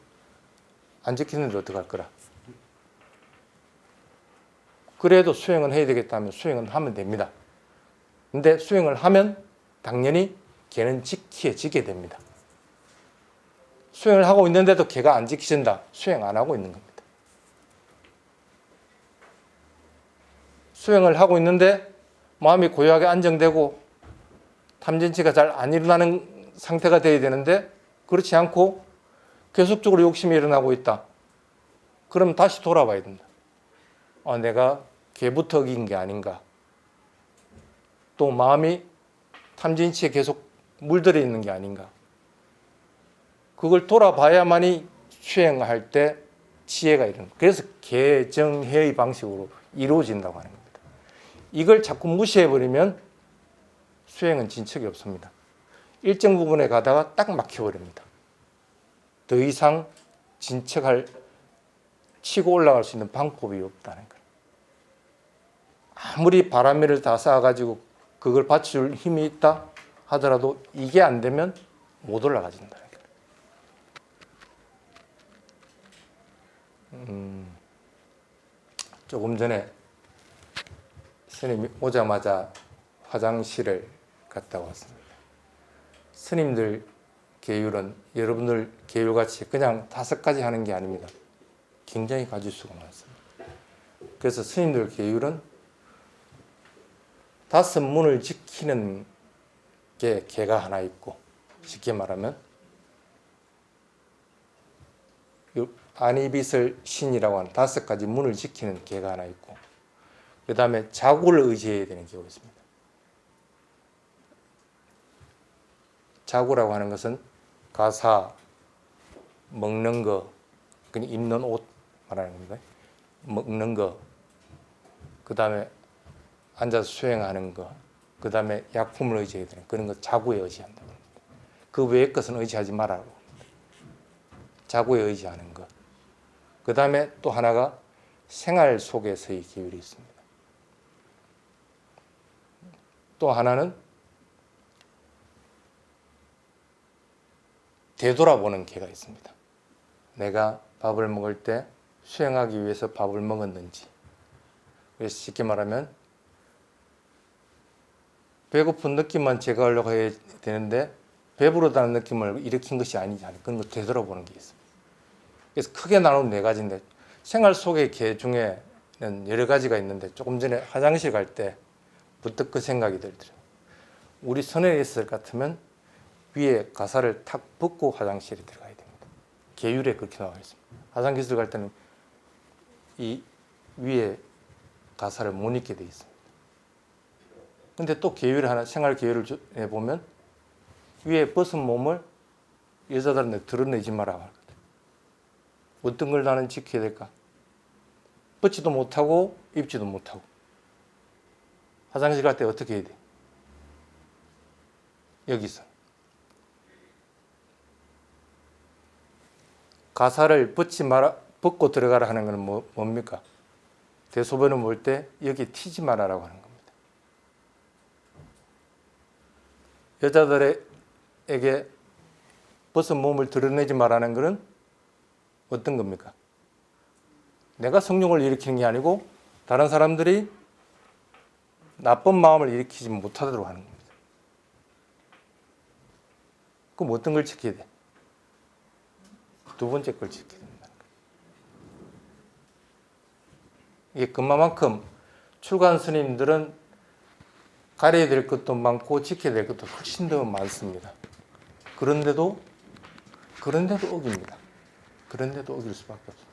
안 지키는데 어떡할 거라? 그래도 수행은 해야 되겠다면 수행은 하면 됩니다. 근데 수행을 하면 당연히 걔는 지켜지게 됩니다. 수행을 하고 있는데도 걔가 안 지켜진다. 수행 안 하고 있는 겁니다. 수행을 하고 있는데 마음이 고요하게 안정되고 탐진치가 잘 안 일어나는 상태가 되어야 되는데 그렇지 않고 계속적으로 욕심이 일어나고 있다. 그럼 다시 돌아봐야 된다. 내가 걔부터 어긴 게 아닌가. 또 마음이 탐진치에 계속 물들어 있는 게 아닌가. 그걸 돌아봐야만이 수행할 때 지혜가 일어납니다. 그래서 개정회의 방식으로 이루어진다고 하는 겁니다. 이걸 자꾸 무시해버리면 수행은 진척이 없습니다. 일정 부분에 가다가 딱 막혀버립니다. 더 이상 진척할, 치고 올라갈 수 있는 방법이 없다는 거예요. 아무리 바람미를 다 쌓아가지고 그걸 받쳐줄 힘이 있다 하더라도 이게 안 되면 못 올라가진다는 거예요. 조금 전에 스님이 오자마자 화장실을 갔다 왔습니다. 스님들 계율은 여러분들 계율같이 그냥 5가지 하는 게 아닙니다. 굉장히 가지수가 많습니다. 그래서 스님들 계율은 5문을 지키는 게 계가 하나 있고, 쉽게 말하면 아니빗을 신이라고 하는 5가지 문을 지키는 계가 하나 있고, 그 다음에 자구를 의지해야 되는 경우가 있습니다. 자구라고 하는 것은 가사, 먹는 거, 그냥 입는 옷 말하는 겁니다. 먹는 거, 그 다음에 앉아서 수행하는 거, 그 다음에 약품을 의지해야 되는 그런 것 자구에 의지한다고 합니다. 그 외의 것은 의지하지 말라고 합니다. 자구에 의지하는 것. 그 다음에 또 하나가 생활 속에서의 계율이 있습니다. 또 하나는 되돌아보는 계가 있습니다. 내가 밥을 먹을 때 수행하기 위해서 밥을 먹었는지. 그래서 쉽게 말하면 배고픈 느낌만 제거하려고 해야 되는데 배부르다는 느낌을 일으킨 것이 아니지 않을까. 그런 걸 되돌아보는 게 있습니다. 그래서 크게 나누면 네 가지인데 생활 속의 계 중에는 여러 가지가 있는데 조금 전에 화장실 갈 때 부터 그 생각이 들더라고요. 우리 선에 있을 것 같으면 위에 가사를 탁 벗고 화장실에 들어가야 됩니다. 계율에 그렇게 나와 있습니다. 화장실 갈 때는 이 위에 가사를 못 입게 돼 있습니다. 근데 또 계율 하나, 생활 계율을 보면 위에 벗은 몸을 여자들한테 드러내지 말라고 하거든. 어떤 걸 나는 지켜야 될까? 벗지도 못하고 입지도 못하고. 화장실 갈 때 어떻게 해야 돼? 여기서 가사를 벗고 들어가라 하는 건 뭡니까? 대소변을 볼 때 여기 튀지 말아라고 하는 겁니다. 여자들에게 벗은 몸을 드러내지 말라는 것은 어떤 겁니까? 내가 성욕을 일으키는 게 아니고 다른 사람들이 나쁜 마음을 일으키지 못하도록 하는 겁니다. 그럼 어떤 걸 지켜야 돼? 두 번째 걸 지켜야 됩니다. 이게 그만큼 출가한 스님들은 가려야 될 것도 많고 지켜야 될 것도 훨씬 더 많습니다. 그런데도 어깁니다. 그런데도 어길 수밖에 없어요.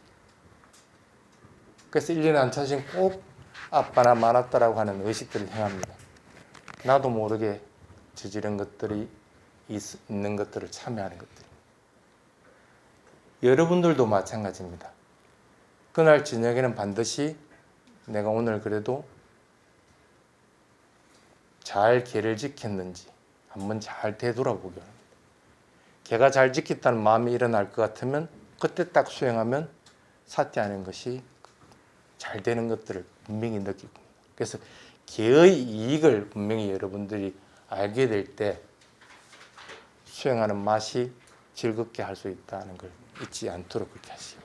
그래서 1년에 한 차씩 꼭 아빠나 많았다라고 하는 의식들을 행합니다. 나도 모르게 저지른 것들이 있는 것들을 참여하는 것들. 여러분들도 마찬가지입니다. 그날 저녁에는 반드시 내가 오늘 그래도 잘 계를 지켰는지 한번 잘 되돌아보기 바랍니다. 계가 잘 지켰다는 마음이 일어날 것 같으면 그때 딱 수행하면 사퇴하는 것이 잘 되는 것들을 분명히 느끼고, 그래서 계의 이익을 분명히 여러분들이 알게 될 때 수행하는 맛이 즐겁게 할 수 있다는 걸 잊지 않도록 그렇게 하시기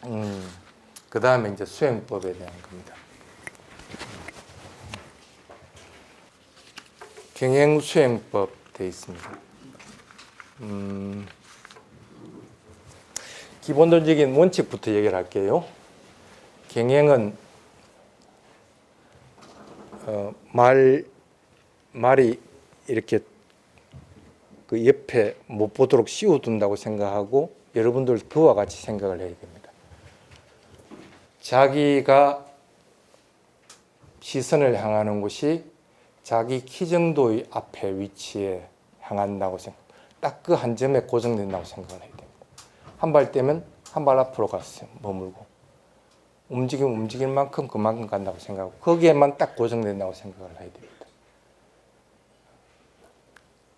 바랍니다. 그 다음에 이제 수행법에 대한 겁니다. 경행수행법 되어 있습니다. 기본적인 원칙부터 얘기를 할게요. 경행은 말이 이렇게 그 옆에 못 보도록 씌워둔다고 생각하고 여러분들 그와 같이 생각을 해야 됩니다. 자기가 시선을 향하는 곳이 자기 키 정도의 앞에 위치에 향한다고 생각. 딱 그 한 점에 고정된다고 생각을 해야 됩니다. 한 발 떼면 한 발 앞으로 가서 머물고 움직일 만큼 그만큼 간다고 생각하고 거기에만 딱 고정된다고 생각을 해야 됩니다.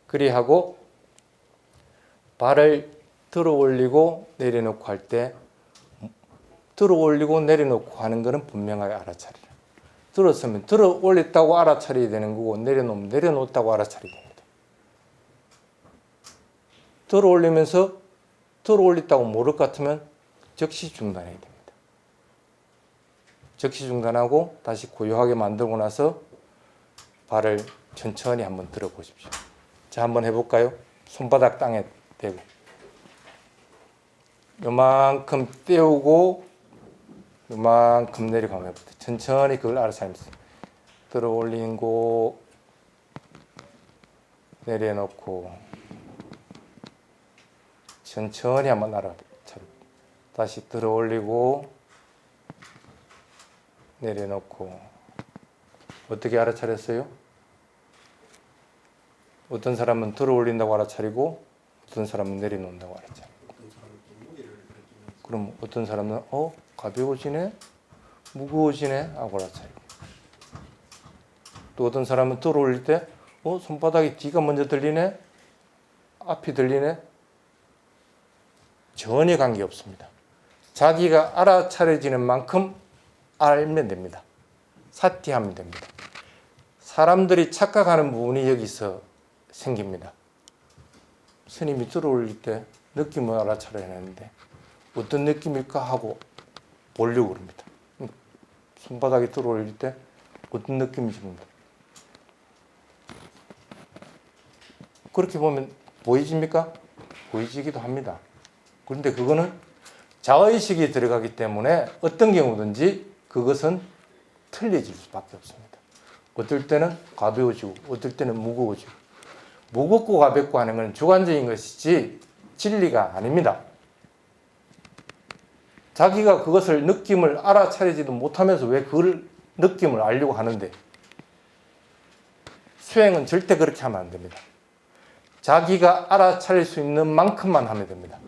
그리하고 발을 들어 올리고 내려놓고 할 때 들어 올리고 내려놓고 하는 것은 분명하게 알아차리라. 들었으면 들어 올렸다고 알아차려야 되는 거고 내려놓으면 내려놓았다고 알아차려야 됩니다. 들어 올리면서 들어 올렸다고 모를 것 같으면 즉시 중단해야 됩니다. 즉시 중단하고 다시 고요하게 만들고 나서 발을 천천히 한번 들어 보십시오. 자, 한번 해볼까요? 손바닥 땅에 대고 요만큼 떼우고 요만큼 내려가면 천천히 그걸 알아차리면서 들어 올리고 내려놓고 천천히 한번 알아차리고 다시 들어 올리고 내려놓고. 어떻게 알아차렸어요? 어떤 사람은 들어 올린다고 알아차리고 어떤 사람은 내려놓는다고 알아차리고. 그럼 어떤 사람은 가벼워지네? 무거워지네? 하고 알아차리고. 또 어떤 사람은 들어 올릴 때 손바닥이 뒤가 먼저 들리네? 앞이 들리네? 전혀 관계없습니다. 자기가 알아차려지는 만큼 알면 됩니다. 사티하면 됩니다. 사람들이 착각하는 부분이 여기서 생깁니다. 스님이 들어올릴 때 느낌을 알아차려야 하는데 어떤 느낌일까 하고 보려고 합니다. 손바닥에 들어올릴 때 어떤 느낌이 듭니다. 그렇게 보면 보이십니까? 보이지기도 합니다. 그런데 그거는 자의식이 들어가기 때문에 어떤 경우든지 그것은 틀려질 수밖에 없습니다. 어떨 때는 가벼워지고 어떨 때는 무거워지고, 무겁고 가볍고 하는 건 주관적인 것이지 진리가 아닙니다. 자기가 그것을 느낌을 알아차리지도 못하면서 왜 그 느낌을 알려고 하는데, 수행은 절대 그렇게 하면 안 됩니다. 자기가 알아차릴 수 있는 만큼만 하면 됩니다.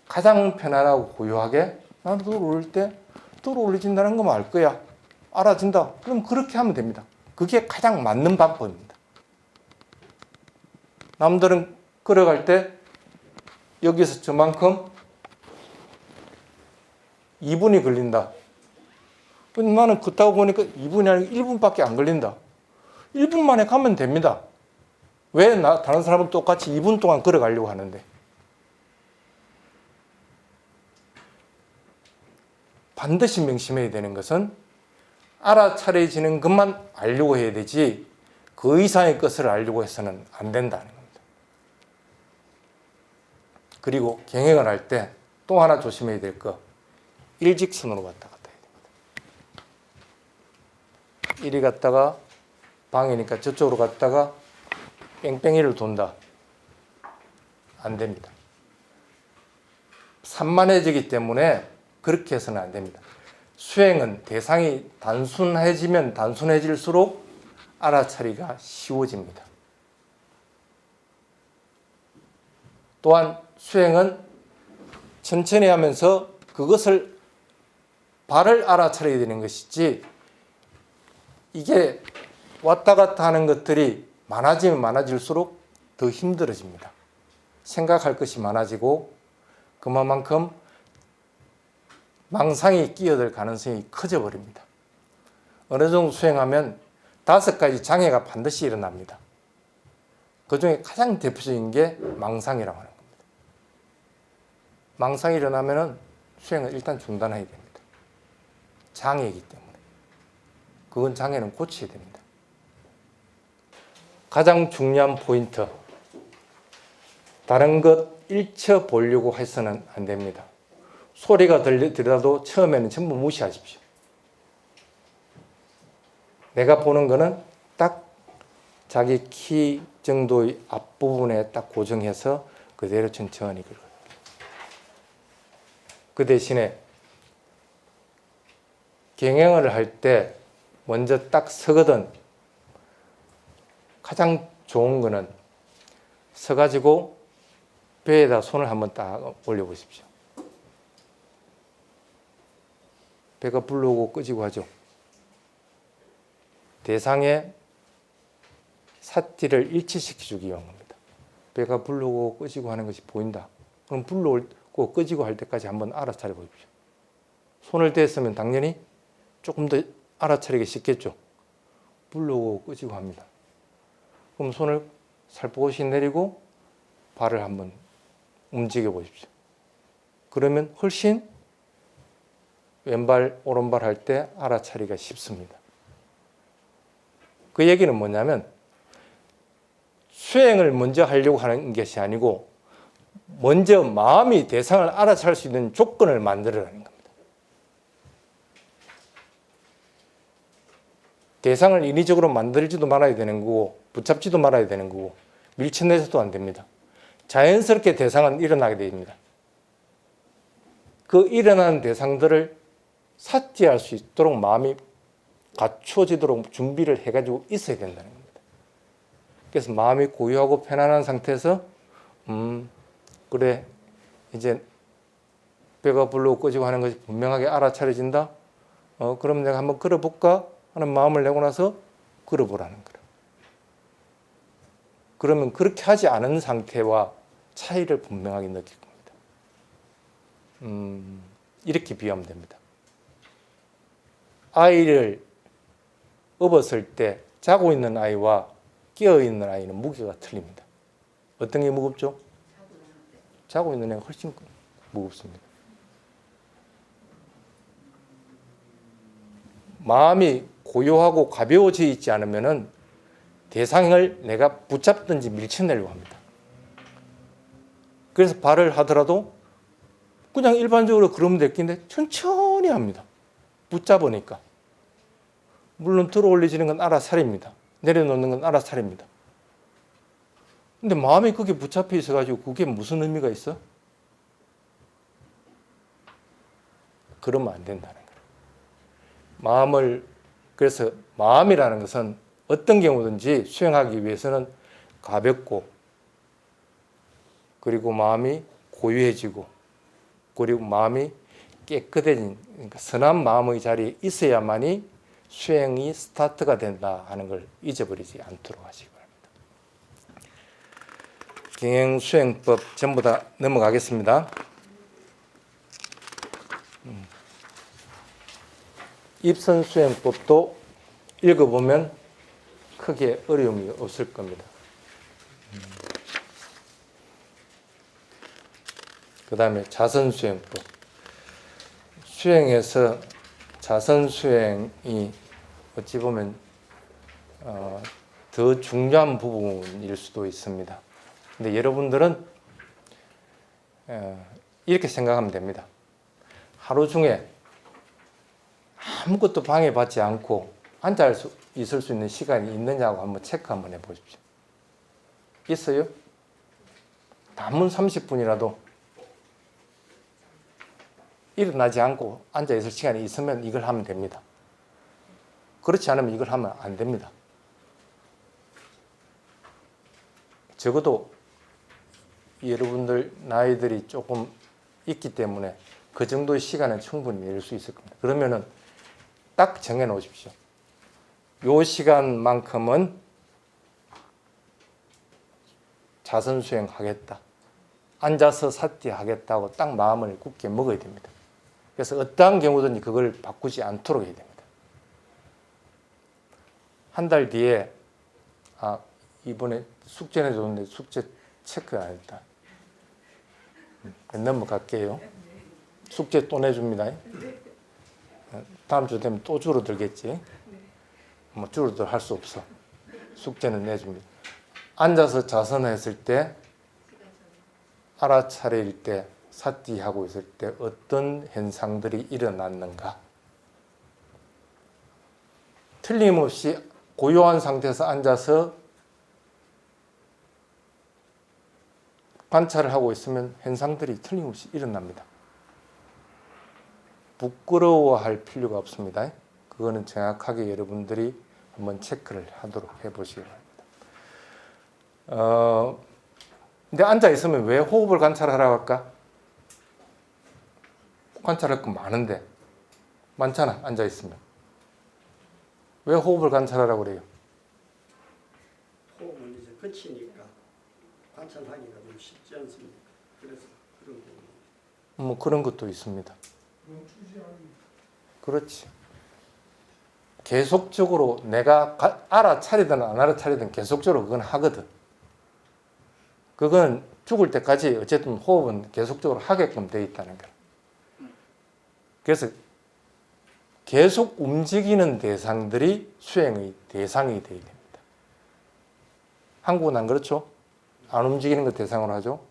가장 편안하고 고요하게 나도 들어올릴 때 들어올려진다는 거 알 거야. 알아진다. 그럼 그렇게 하면 됩니다. 그게 가장 맞는 방법입니다. 남들은 걸어갈 때 여기서 저만큼 2분이 걸린다. 나는 걷다가 보니까 2분이 아니고 1분밖에 안 걸린다. 1분 만에 가면 됩니다. 왜 다른 사람은 똑같이 2분 동안 걸어가려고 하는데. 반드시 명심해야 되는 것은 알아차려지는 것만 알려고 해야 되지 그 이상의 것을 알려고 해서는 안 된다는 겁니다. 그리고 경행을 할 때 또 하나 조심해야 될 거, 일직선으로 갔다 갔다 해야 됩니다. 이리 갔다가 방이니까 저쪽으로 갔다가 뺑뺑이를 돈다. 안 됩니다. 산만해지기 때문에 그렇게 해서는 안 됩니다. 수행은 대상이 단순해지면 단순해질수록 알아차리기가 쉬워집니다. 또한 수행은 천천히 하면서 그것을 발을 알아차려야 되는 것이지, 이게 왔다 갔다 하는 것들이 많아지면 많아질수록 더 힘들어집니다. 생각할 것이 많아지고 그만큼 망상이 끼어들 가능성이 커져 버립니다. 어느 정도 수행하면 5가지 장애가 반드시 일어납니다. 그 중에 가장 대표적인 게 망상이라고 하는 겁니다. 망상이 일어나면 수행을 일단 중단해야 됩니다. 장애이기 때문에. 그건 장애는 고쳐야 됩니다. 가장 중요한 포인트, 다른 것 일쳐 보려고 해서는 안 됩니다. 소리가 들려도 처음에는 전부 무시하십시오. 내가 보는 거는 딱 자기 키 정도의 앞부분에 딱 고정해서 그대로 천천히 긁어요. 그 대신에 경행을 할 때 먼저 딱 서거든 가장 좋은 거는 서가지고 배에다 손을 한번 딱 올려보십시오. 배가 불러오고 끄지고 하죠. 대상의 사티를 일치시켜주기 위한 겁니다. 배가 불러오고 끄지고 하는 것이 보인다. 그럼 불러오고 끄지고 할 때까지 한번 알아차려 보십시오. 손을 댔으면 당연히 조금 더 알아차리기 쉽겠죠. 불러오고 끄지고 합니다. 그럼 손을 살포시 내리고 발을 한번 움직여 보십시오. 그러면 훨씬 왼발, 오른발 할 때 알아차리기가 쉽습니다. 그 얘기는 뭐냐면 수행을 먼저 하려고 하는 것이 아니고 먼저 마음이 대상을 알아차릴 수 있는 조건을 만들어라는 겁니다. 대상을 인위적으로 만들지도 말아야 되는 거고 붙잡지도 말아야 되는 거고 밀쳐내서도 안 됩니다. 자연스럽게 대상은 일어나게 됩니다. 그 일어나는 대상들을 사티할 수 있도록 마음이 갖추어지도록 준비를 해가지고 있어야 된다는 겁니다. 그래서 마음이 고요하고 편안한 상태에서 그래 이제 배가 불러오고 끄지고 하는 것이 분명하게 알아차려진다. 그럼 내가 한번 걸어볼까 하는 마음을 내고 나서 걸어보라는 거예요. 그러면 그렇게 하지 않은 상태와 차이를 분명하게 느낄 겁니다. 이렇게 비하면 됩니다. 아이를 업었을 때 자고 있는 아이와 깨어 있는 아이는 무게가 틀립니다. 어떤 게 무겁죠? 자고 있는 애가 훨씬 무겁습니다. 마음이 고요하고 가벼워져 있지 않으면은 대상을 내가 붙잡든지 밀쳐내려고 합니다. 그래서 발을 하더라도 그냥 일반적으로 그러면 될 텐데 천천히 합니다. 붙잡으니까. 물론 들어 올리지는 건 알아차립니다. 내려놓는 건 알아차립니다. 근데 마음이 그게 붙잡혀 있어가지고 그게 무슨 의미가 있어? 그러면 안 된다는 거예요. 그래서 마음이라는 것은 어떤 경우든지 수행하기 위해서는 가볍고, 그리고 마음이 고요해지고, 그리고 마음이 깨끗해진, 그러니까 선한 마음의 자리에 있어야만이 수행이 스타트가 된다 하는 걸 잊어버리지 않도록 하시기 바랍니다. 경행수행법 전부 다 넘어가겠습니다. 입선수행법도 읽어보면 크게 어려움이 없을 겁니다. 그 다음에 자선수행법. 수행에서 자선수행이 어찌 보면 더 중요한 부분일 수도 있습니다. 근데 여러분들은 이렇게 생각하면 됩니다. 하루 중에 아무것도 방해받지 않고 앉아 있을 수 있는 시간이 있느냐고 한번 체크 한번 해보십시오. 있어요? 단문 30분이라도 일어나지 않고 앉아 있을 시간이 있으면 이걸 하면 됩니다. 그렇지 않으면 이걸 하면 안 됩니다. 적어도 여러분들 나이들이 조금 있기 때문에 그 정도의 시간은 충분히 낼 수 있을 겁니다. 그러면은 딱 정해 놓으십시오. 요 시간만큼은 자선수행 하겠다. 앉아서 사티 하겠다고 딱 마음을 굳게 먹어야 됩니다. 그래서 어떠한 경우든지 그걸 바꾸지 않도록 해야 됩니다. 한 달 뒤에 이번에 숙제는 줬는데 숙제 체크 안 했다. 넘어갈게요. 숙제 또 내줍니다. 다음 주 되면 또 줄어들겠지. 뭐 줄어들 할 수 없어. 숙제는 내줍니다. 앉아서 자선했을 때, 알아차릴 때, 사티하고 있을 때 어떤 현상들이 일어났는가. 틀림없이 고요한 상태에서 앉아서 관찰을 하고 있으면 현상들이 틀림없이 일어납니다. 부끄러워할 필요가 없습니다. 그거는 정확하게 여러분들이 한번 체크를 하도록 해보시기 바랍니다. 근데 앉아 있으면 왜 호흡을 관찰하라고 할까? 관찰할 거 많은데 많잖아. 앉아 있으면 왜 호흡을 관찰하라고 그래요? 호흡은 이제 끝이니까 관찰하기가 좀 쉽지 않습니까? 그래서 그런 거. 뭐 그런 것도 있습니다. 그렇지. 계속적으로 내가 알아차리든 안 알아차리든 계속적으로 그건 하거든. 그건 죽을 때까지 어쨌든 호흡은 계속적으로 하게끔 되어 있다는 거야. 그래서 계속 움직이는 대상들이 수행의 대상이 되어야 됩니다. 한국은 안 그렇죠? 안 움직이는 것 대상으로 하죠.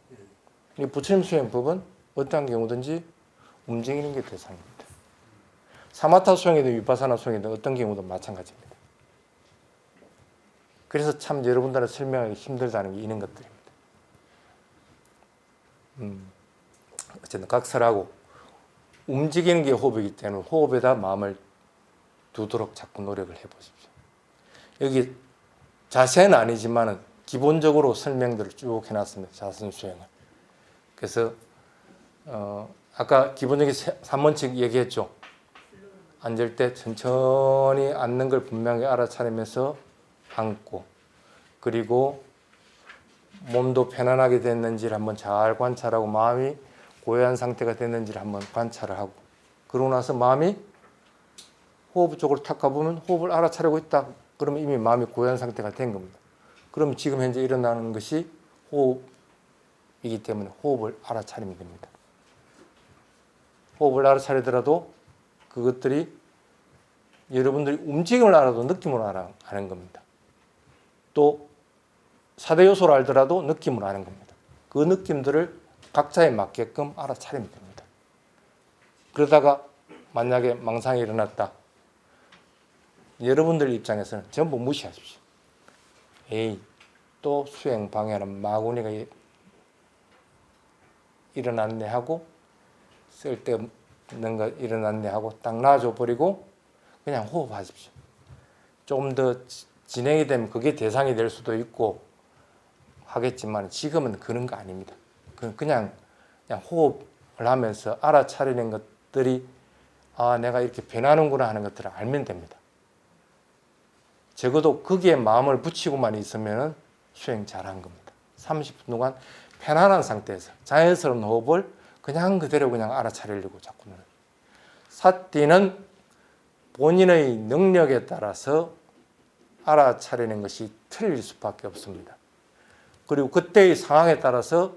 이 부처님 수행법은 어떠한 경우든지 움직이는 게 대상입니다. 사마타 수행이든 위파사나 수행이든 어떤 경우도 마찬가지입니다. 그래서 참 여러분들한테 설명하기 힘들다는 게 이런 것들입니다. 어쨌든 각설하고 움직이는 게 호흡이기 때문에 호흡에다 마음을 두도록 자꾸 노력을 해보십시오. 여기 자세는 아니지만은 기본적으로 설명들을 쭉 해놨습니다. 자선 수행을. 그래서 아까 기본적인 3원칙 얘기했죠. 앉을 때 천천히 앉는 걸 분명히 알아차리면서 앉고, 그리고 몸도 편안하게 됐는지를 한번 잘 관찰하고 마음이 고요한 상태가 됐는지를 한번 관찰을 하고, 그러고 나서 마음이 호흡 쪽으로 탁 가보면 호흡을 알아차리고 있다. 그러면 이미 마음이 고요한 상태가 된 겁니다. 그럼 지금 현재 일어나는 것이 호흡이기 때문에 호흡을 알아차리면 됩니다. 호흡을 알아차리더라도 그것들이 여러분들이 움직임을 알아도 느낌으로 아는 겁니다. 또 4대 요소를 알더라도 느낌으로 아는 겁니다. 그 느낌들을 각자에 맞게끔 알아차리면 됩니다. 그러다가 만약에 망상이 일어났다. 여러분들 입장에서는 전부 무시하십시오. 에이, 또 수행 방해하는 마구니가 일어났네 하고 쓸데없는 거 일어났네 하고 딱 놔줘 버리고 그냥 호흡하십시오. 좀 더 진행이 되면 그게 대상이 될 수도 있고 하겠지만 지금은 그런 거 아닙니다. 그냥 호흡을 하면서 알아차리는 것들이 내가 이렇게 변하는구나 하는 것들을 알면 됩니다. 적어도 거기에 마음을 붙이고만 있으면 수행 잘한 겁니다. 30분 동안 편안한 상태에서 자연스러운 호흡을 그냥 그대로 그냥 알아차리려고 자꾸는. 사띠는 본인의 능력에 따라서 알아차리는 것이 틀릴 수밖에 없습니다. 그리고 그때의 상황에 따라서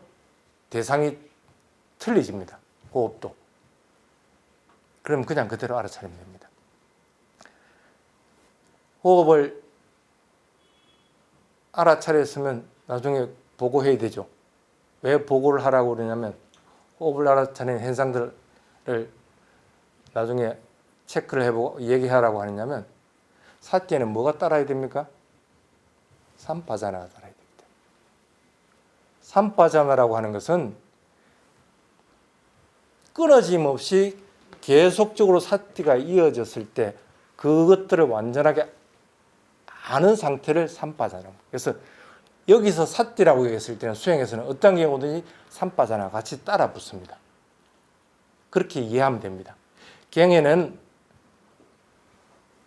대상이 틀리집니다. 호흡도. 그럼 그냥 그대로 알아차리면 됩니다. 호흡을 알아차렸으면 나중에 보고해야 되죠. 왜 보고를 하라고 그러냐면 호흡을 알아차리는 현상들을 나중에 체크를 해보고 얘기하라고 하느냐면 사띠에는 뭐가 따라야 됩니까? 삼파자나가 따라야 됩니다. 삼파자나라고 하는 것은 끊어짐 없이 계속적으로 사띠가 이어졌을 때 그것들을 완전하게 아는 상태를 삼파자나. 그래서 여기서 사띠라고 얘기했을 때는 수행에서는 어떤 경우든지 삼파자나 같이 따라 붙습니다. 그렇게 이해하면 됩니다. 경에는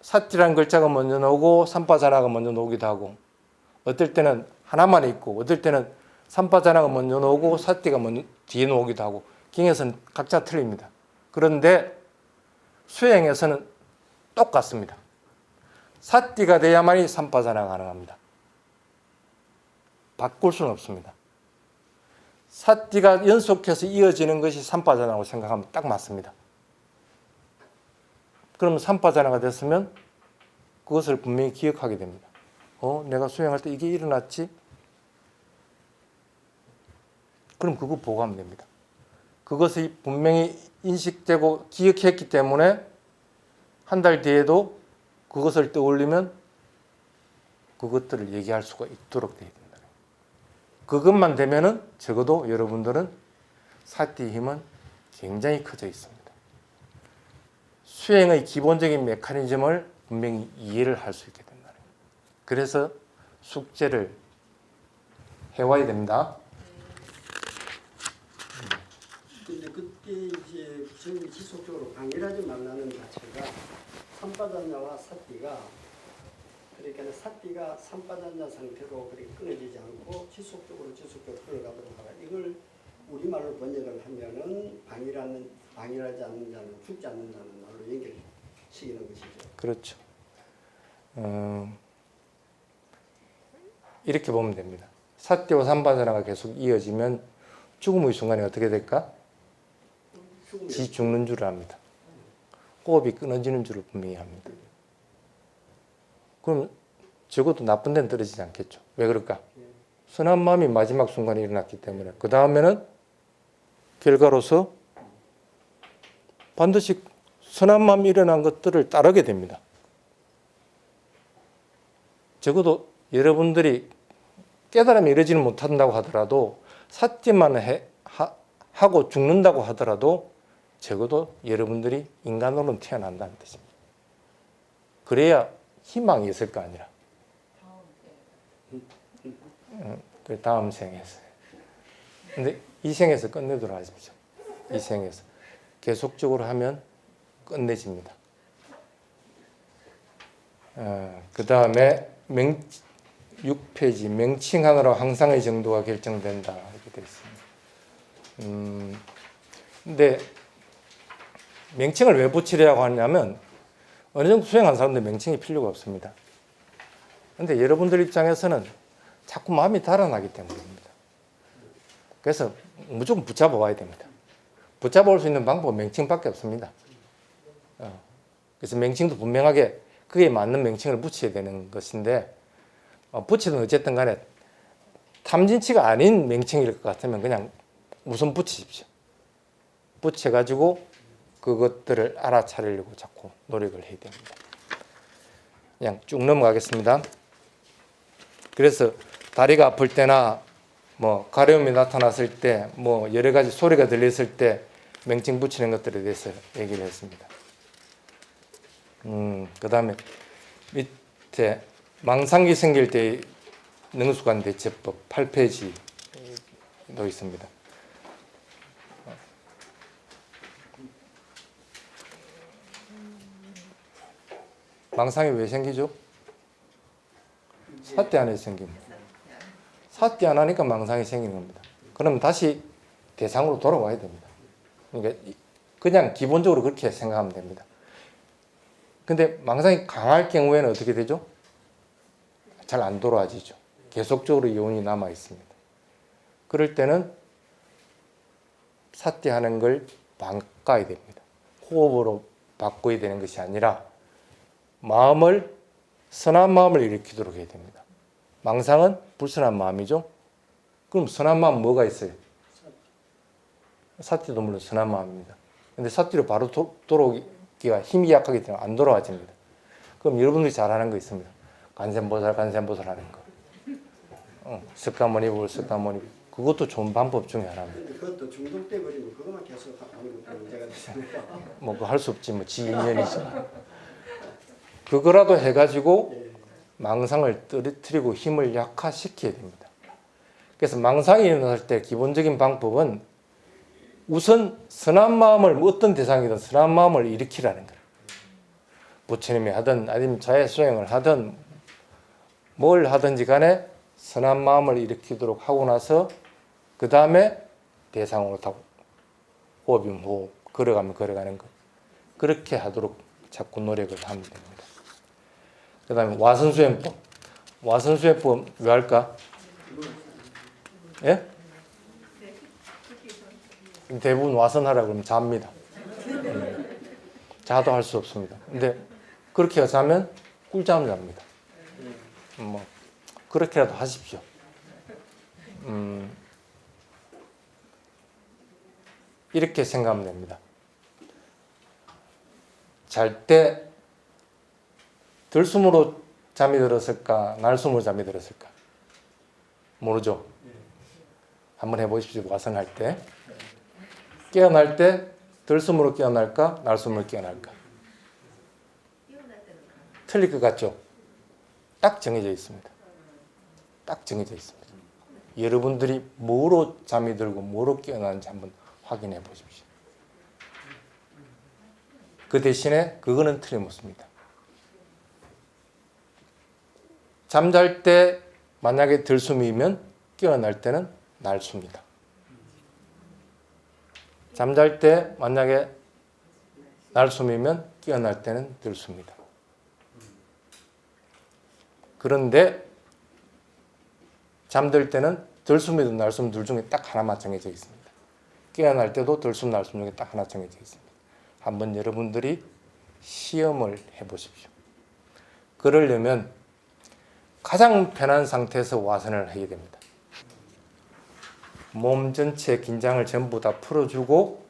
사띠라는 글자가 먼저 나오고 삼파자나가 먼저 나오기도 하고 어떨 때는 하나만 있고 어떨 때는 삼파자나가 먼저 나오고 사띠가 먼저 뒤에 나오기도 하고 경에서는 각자 틀립니다. 그런데 수행에서는 똑같습니다. 사띠가 돼야만이 삼파자나가 가능합니다. 바꿀 수는 없습니다. 사띠가 연속해서 이어지는 것이 삼파자나라고 생각하면 딱 맞습니다. 그럼 삼파자나가 됐으면 그것을 분명히 기억하게 됩니다. 내가 수행할 때 이게 일어났지? 그럼 그거 보고하면 됩니다. 그것이 분명히 인식되고 기억했기 때문에 한 달 뒤에도 그것을 떠올리면 그것들을 얘기할 수가 있도록 되어 된다. 그것만 되면은 적어도 여러분들은 사띠의 힘은 굉장히 커져 있습니다. 수행의 기본적인 메커니즘을 분명히 이해를 할 수 있게 된다. 그래서 숙제를 해와야 됩니다. 근데 그때 이제 저희 지속적으로 방해하지 말라는 자체가 삼파자냐와 사띠가 그러니까 사띠가 삼파자냐 상태로 그렇게 끊어지지 않고 지속적으로 흘러가도록 하라. 이걸 우리말로 번역을 하면은 방해하지 않는 자는 죽지 않는다는 말로 연결시키는 것이죠. 그렇죠. 이렇게 보면 됩니다. 사띠와 삼파자나가 계속 이어지면 죽음의 순간이 어떻게 될까? 지 죽는 줄을 압니다. 호흡이 끊어지는 줄을 분명히 합니다. 그럼 적어도 나쁜 데는 떨어지지 않겠죠. 왜 그럴까? 선한 마음이 마지막 순간에 일어났기 때문에 그 다음에는 결과로서 반드시 선한 마음이 일어난 것들을 따르게 됩니다. 적어도 여러분들이 깨달음이 이루어지는 못한다고 하더라도 사띠만 하고 죽는다고 하더라도 적어도 여러분들이 인간으로는 태어난다는 뜻입니다. 그래야 희망이 있을 거 아니라. 그 다음 생에서. 근데 이 생에서 끝내도록 하십시오. 이 생에서. 계속적으로 하면 끝내집니다. 그 다음에 6페이지 명칭하느라 항상의 정도가 결정된다. 이렇게 되어 있습니다. 근데 명칭을 왜 붙이려고 하냐면 어느 정도 수행한 사람들 명칭이 필요가 없습니다. 근데 여러분들 입장에서는 자꾸 마음이 달아나기 때문입니다. 그래서 무조건 붙잡아 와야 됩니다. 붙잡아 올 수 있는 방법은 명칭밖에 없습니다. 그래서 명칭도 분명하게 그에 맞는 명칭을 붙여야 되는 것인데 붙이든 어쨌든 간에 탐진치가 아닌 명칭일 것 같으면 그냥 우선 붙이십시오. 붙여가지고 그것들을 알아차리려고 자꾸 노력을 해야 됩니다. 그냥 쭉 넘어가겠습니다. 그래서 다리가 아플 때나 뭐 가려움이 나타났을 때 뭐 여러 가지 소리가 들렸을 때 명칭 붙이는 것들에 대해서 얘기를 했습니다. 그 다음에 밑에 망상이 생길 때 능수관 대처법 8페이지도 있습니다. 망상이 왜 생기죠? 사태 안에서 생깁니다. 사태 안 하니까 망상이 생기는 겁니다. 그러면 다시 대상으로 돌아와야 됩니다. 그러니까 그냥 기본적으로 그렇게 생각하면 됩니다. 근데 망상이 강할 경우에는 어떻게 되죠? 잘 안 돌아와지죠. 계속적으로 요인이 남아 있습니다. 그럴 때는 사태하는 걸 바꿔야 됩니다. 호흡으로 바꿔야 되는 것이 아니라 마음을 선한 마음을 일으키도록 해야 됩니다. 망상은 불선한 마음이죠. 그럼 선한 마음 뭐가 있어요? 사티도 물론 선한 마음입니다. 근데 사티로 바로 돌아오기가 힘이 약하기 때문에 안 돌아와집니다. 그럼 여러분들이 잘하는 거 있습니다. 간센보살 하는 거. 석가모니 석가모니 그것도 좋은 방법 중에 하나입니다. 근데 그것도 중독돼 버리면 그것만 계속 하는 것도 문제가 되잖아요. 뭐 그 할 수 없지 뭐 지 인연이죠. 그거라도 해가지고 망상을 떨어뜨리고 힘을 약화시켜야 됩니다. 그래서 망상이 일어날 때 기본적인 방법은 우선 선한 마음을 어떤 대상이든 선한 마음을 일으키라는 거예요. 부처님이 하든 아니면 자해수행을 하든 뭘 하든지 간에 선한 마음을 일으키도록 하고 나서 그 다음에 대상으로 다 호흡이면 호흡, 걸어가면 걸어가는 것 그렇게 하도록 자꾸 노력을 하면 됩니다. 그 다음에 와선수행법. 와선수행법 왜 할까? 예? 대부분 와선하라 그러면 잡니다. 자도 할 수 없습니다. 근데 그렇게 자면 꿀잠을 잡니다. 뭐 그렇게라도 하십시오. 이렇게 생각하면 됩니다. 잘 때 들숨으로 잠이 들었을까? 날숨으로 잠이 들었을까? 모르죠? 한번 해보십시오. 와선할 때. 깨어날 때 들숨으로 깨어날까? 날숨으로 깨어날까? 틀릴 것 같죠? 딱 정해져 있습니다. 딱 정해져 있습니다. 여러분들이 뭐로 잠이 들고 뭐로 깨어나는지 한번 확인해 보십시오. 그 대신에 그거는 틀림없습니다. 잠잘 때 만약에 들숨이면 깨어날 때는 날숨이다. 잠잘 때 만약에 날숨이면 깨어날 때는 들숨이다. 그런데 잠들 때는 들숨이든 날숨 둘 중에 딱 하나만 정해져 있습니다. 깨어날 때도 들숨 날숨 중에 딱 하나 정해져 있습니다. 한번 여러분들이 시험을 해보십시오. 그러려면 가장 편한 상태에서 와선을 해야 됩니다. 몸 전체 긴장을 전부 다 풀어주고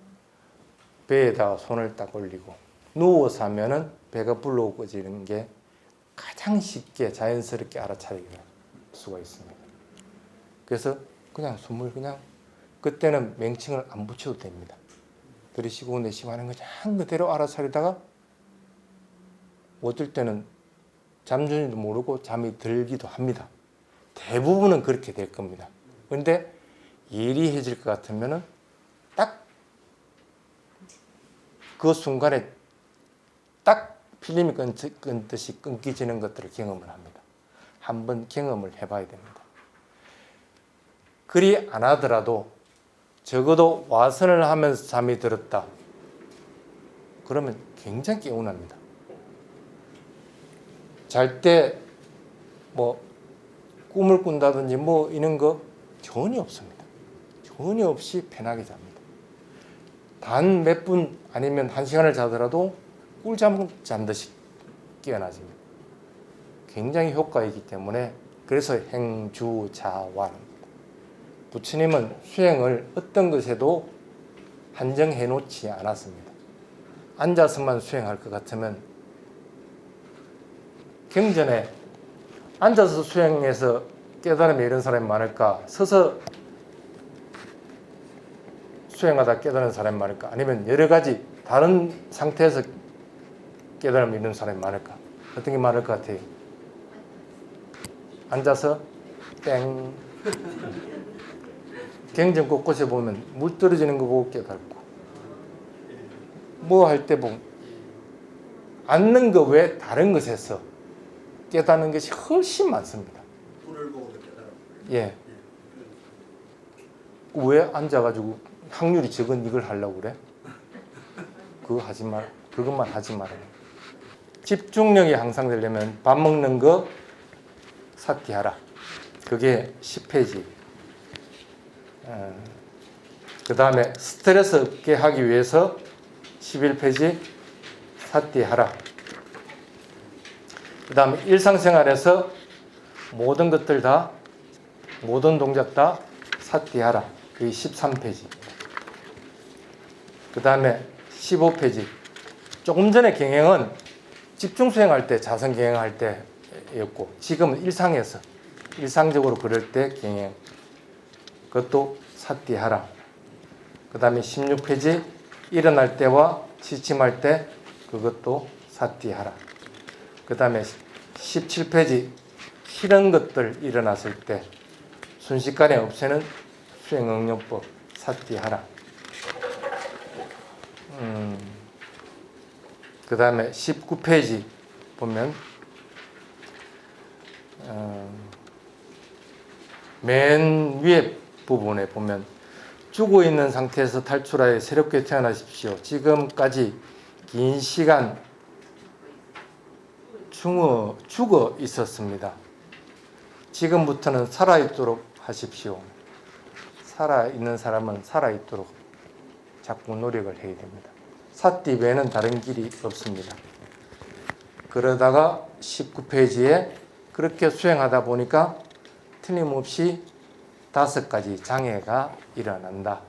배에다가 손을 딱 올리고 누워서 하면은 배가 불러오지는 게 가장 쉽게 자연스럽게 알아차릴 수가 있습니다. 그래서 그냥 숨을 그냥 그때는 명칭을 안 붙여도 됩니다. 들이쉬고 내쉬고 하는 거 그냥 그대로 알아차리다가 어떨 때는 잠준지도 모르고 잠이 들기도 합니다. 대부분은 그렇게 될 겁니다. 그런데 예리해질 것 같으면은 딱 그 순간에 딱 필름이 끊듯이 끊기지는 것들을 경험을 합니다. 한번 경험을 해봐야 됩니다. 그리 안 하더라도 적어도 와선을 하면서 잠이 들었다. 그러면 굉장히 개운합니다. 잘 때 뭐 꿈을 꾼다든지 뭐 이런 거 전혀 없습니다. 전혀 없이 편하게 잡니다. 단 몇 분 아니면 1시간을 자더라도 꿀잠 잔 듯이 깨어나집니다. 굉장히 효과이기 때문에 그래서 행주자완. 부처님은 수행을 어떤 것에도 한정해 놓지 않았습니다. 앉아서만 수행할 것 같으면 경전에 앉아서 수행해서 깨달음이 이런 사람이 많을까? 서서 수행하다 깨달은 사람이 많을까? 아니면 여러 가지 다른 상태에서 깨달음이 있는 사람이 많을까? 어떤 게 많을 것 같아요? 앉아서 땡. 경전 곳곳에 보면 물 떨어지는 거 보고 깨닫고 뭐 할 때 보면 앉는 거 외에 다른 것에서 깨닫는 것이 훨씬 많습니다. 불을 보고도 깨달아. 예. 왜 앉아가지고 확률이 적은 이걸 하려고 그래? 그거 하지 말, 그것만 하지 말아요. 집중력이 향상 되려면 밥 먹는 거 삭기하라. 그게 10페이지. 그 다음에 스트레스 없게 하기 위해서 11페이지 사띠하라. 그 다음에 일상생활에서 모든 것들 다 모든 동작 다 사띠하라. 그게 13페이지. 그 다음에 15페이지. 조금 전에 경행은 집중 수행할 때 자선 경행할 때였고 지금은 일상에서 일상적으로 그럴 때 경행. 그것도 사띠하라. 그 다음에 16페이지 일어날 때와 취침할 때 그것도 사띠하라. 그 다음에 17페이지 싫은 것들 일어났을 때 순식간에 없애는 수행응용법 사띠하라. 그 다음에 19페이지 보면 맨 위에 부분에 보면 죽어 있는 상태에서 탈출하여 새롭게 태어나십시오. 지금까지 긴 시간 죽어 있었습니다. 지금부터는 살아있도록 하십시오. 살아있는 사람은 살아있도록 자꾸 노력을 해야 됩니다. 사띠 외에는 다른 길이 없습니다. 그러다가 19페이지에 그렇게 수행하다 보니까 틀림없이 5가지 장애가 일어난다.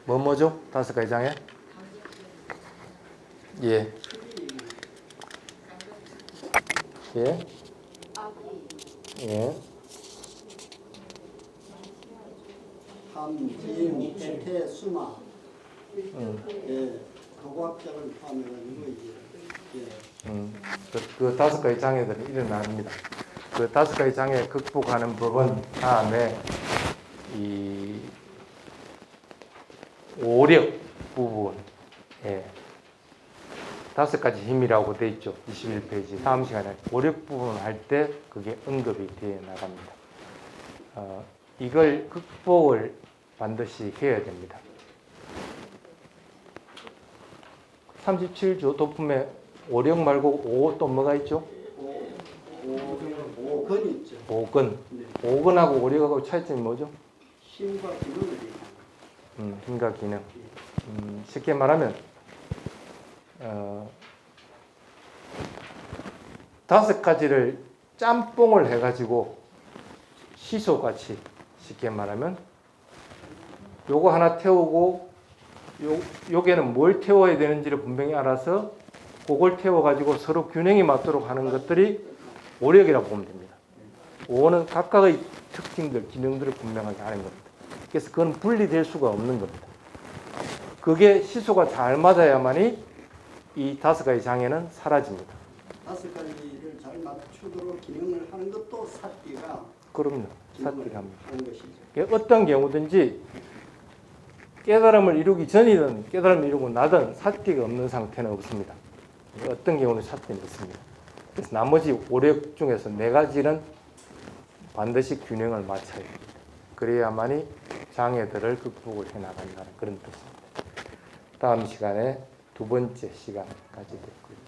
뭐죠? 5가지 장애? 예. 예. 예. 함, 진, 태, 수마. 예. 도과학장을 포함해가지고 이제 그 5가지 장애들이 일어납니다. 그 5가지 장애 극복하는 법은 다음에 이 오력 부분, 예, 5가지 힘이라고 돼 있죠. 21페이지. 다음 시간에 오력 부분 할 때 그게 언급이 되어 나갑니다. 이걸 극복을 반드시 해야 됩니다. 37조 도품에 오력 말고 오 또 뭐가 있죠? 오근이 있죠. 오근. 네. 오근하고 오력하고 차이점이 뭐죠? 힘과 기능을 얘기합니다. 힘과 기능. 쉽게 말하면 5가지를 짬뽕을 해가지고 시소같이 쉽게 말하면 요거 하나 태우고 요게는 뭘 태워야 되는지를 분명히 알아서 그걸 태워가지고 서로 균형이 맞도록 하는 것들이 오력이라고 보면 됩니다. 오는 각각의 특징들, 기능들을 분명하게 하는 겁니다. 그래서 그건 분리될 수가 없는 겁니다. 그게 시소가 잘 맞아야만이 이 5가지 장애는 사라집니다. 5가지를 잘 맞추도록 기능을 하는 것도 사띠가 그럼요. 기능을 사띠가 합니다. 하는 것이죠. 어떤 경우든지 깨달음을 이루기 전이든 깨달음을 이루고 나든 사띠가 없는 상태는 없습니다. 어떤 경우는 사띠는 있습니다. 그래서 나머지 오력 중에서 4가지는 반드시 균형을 맞춰야 됩니다. 그래야만이 장애들을 극복을 해나간다는 그런 뜻입니다. 다음 시간에 두 번째 시간 가지겠고요.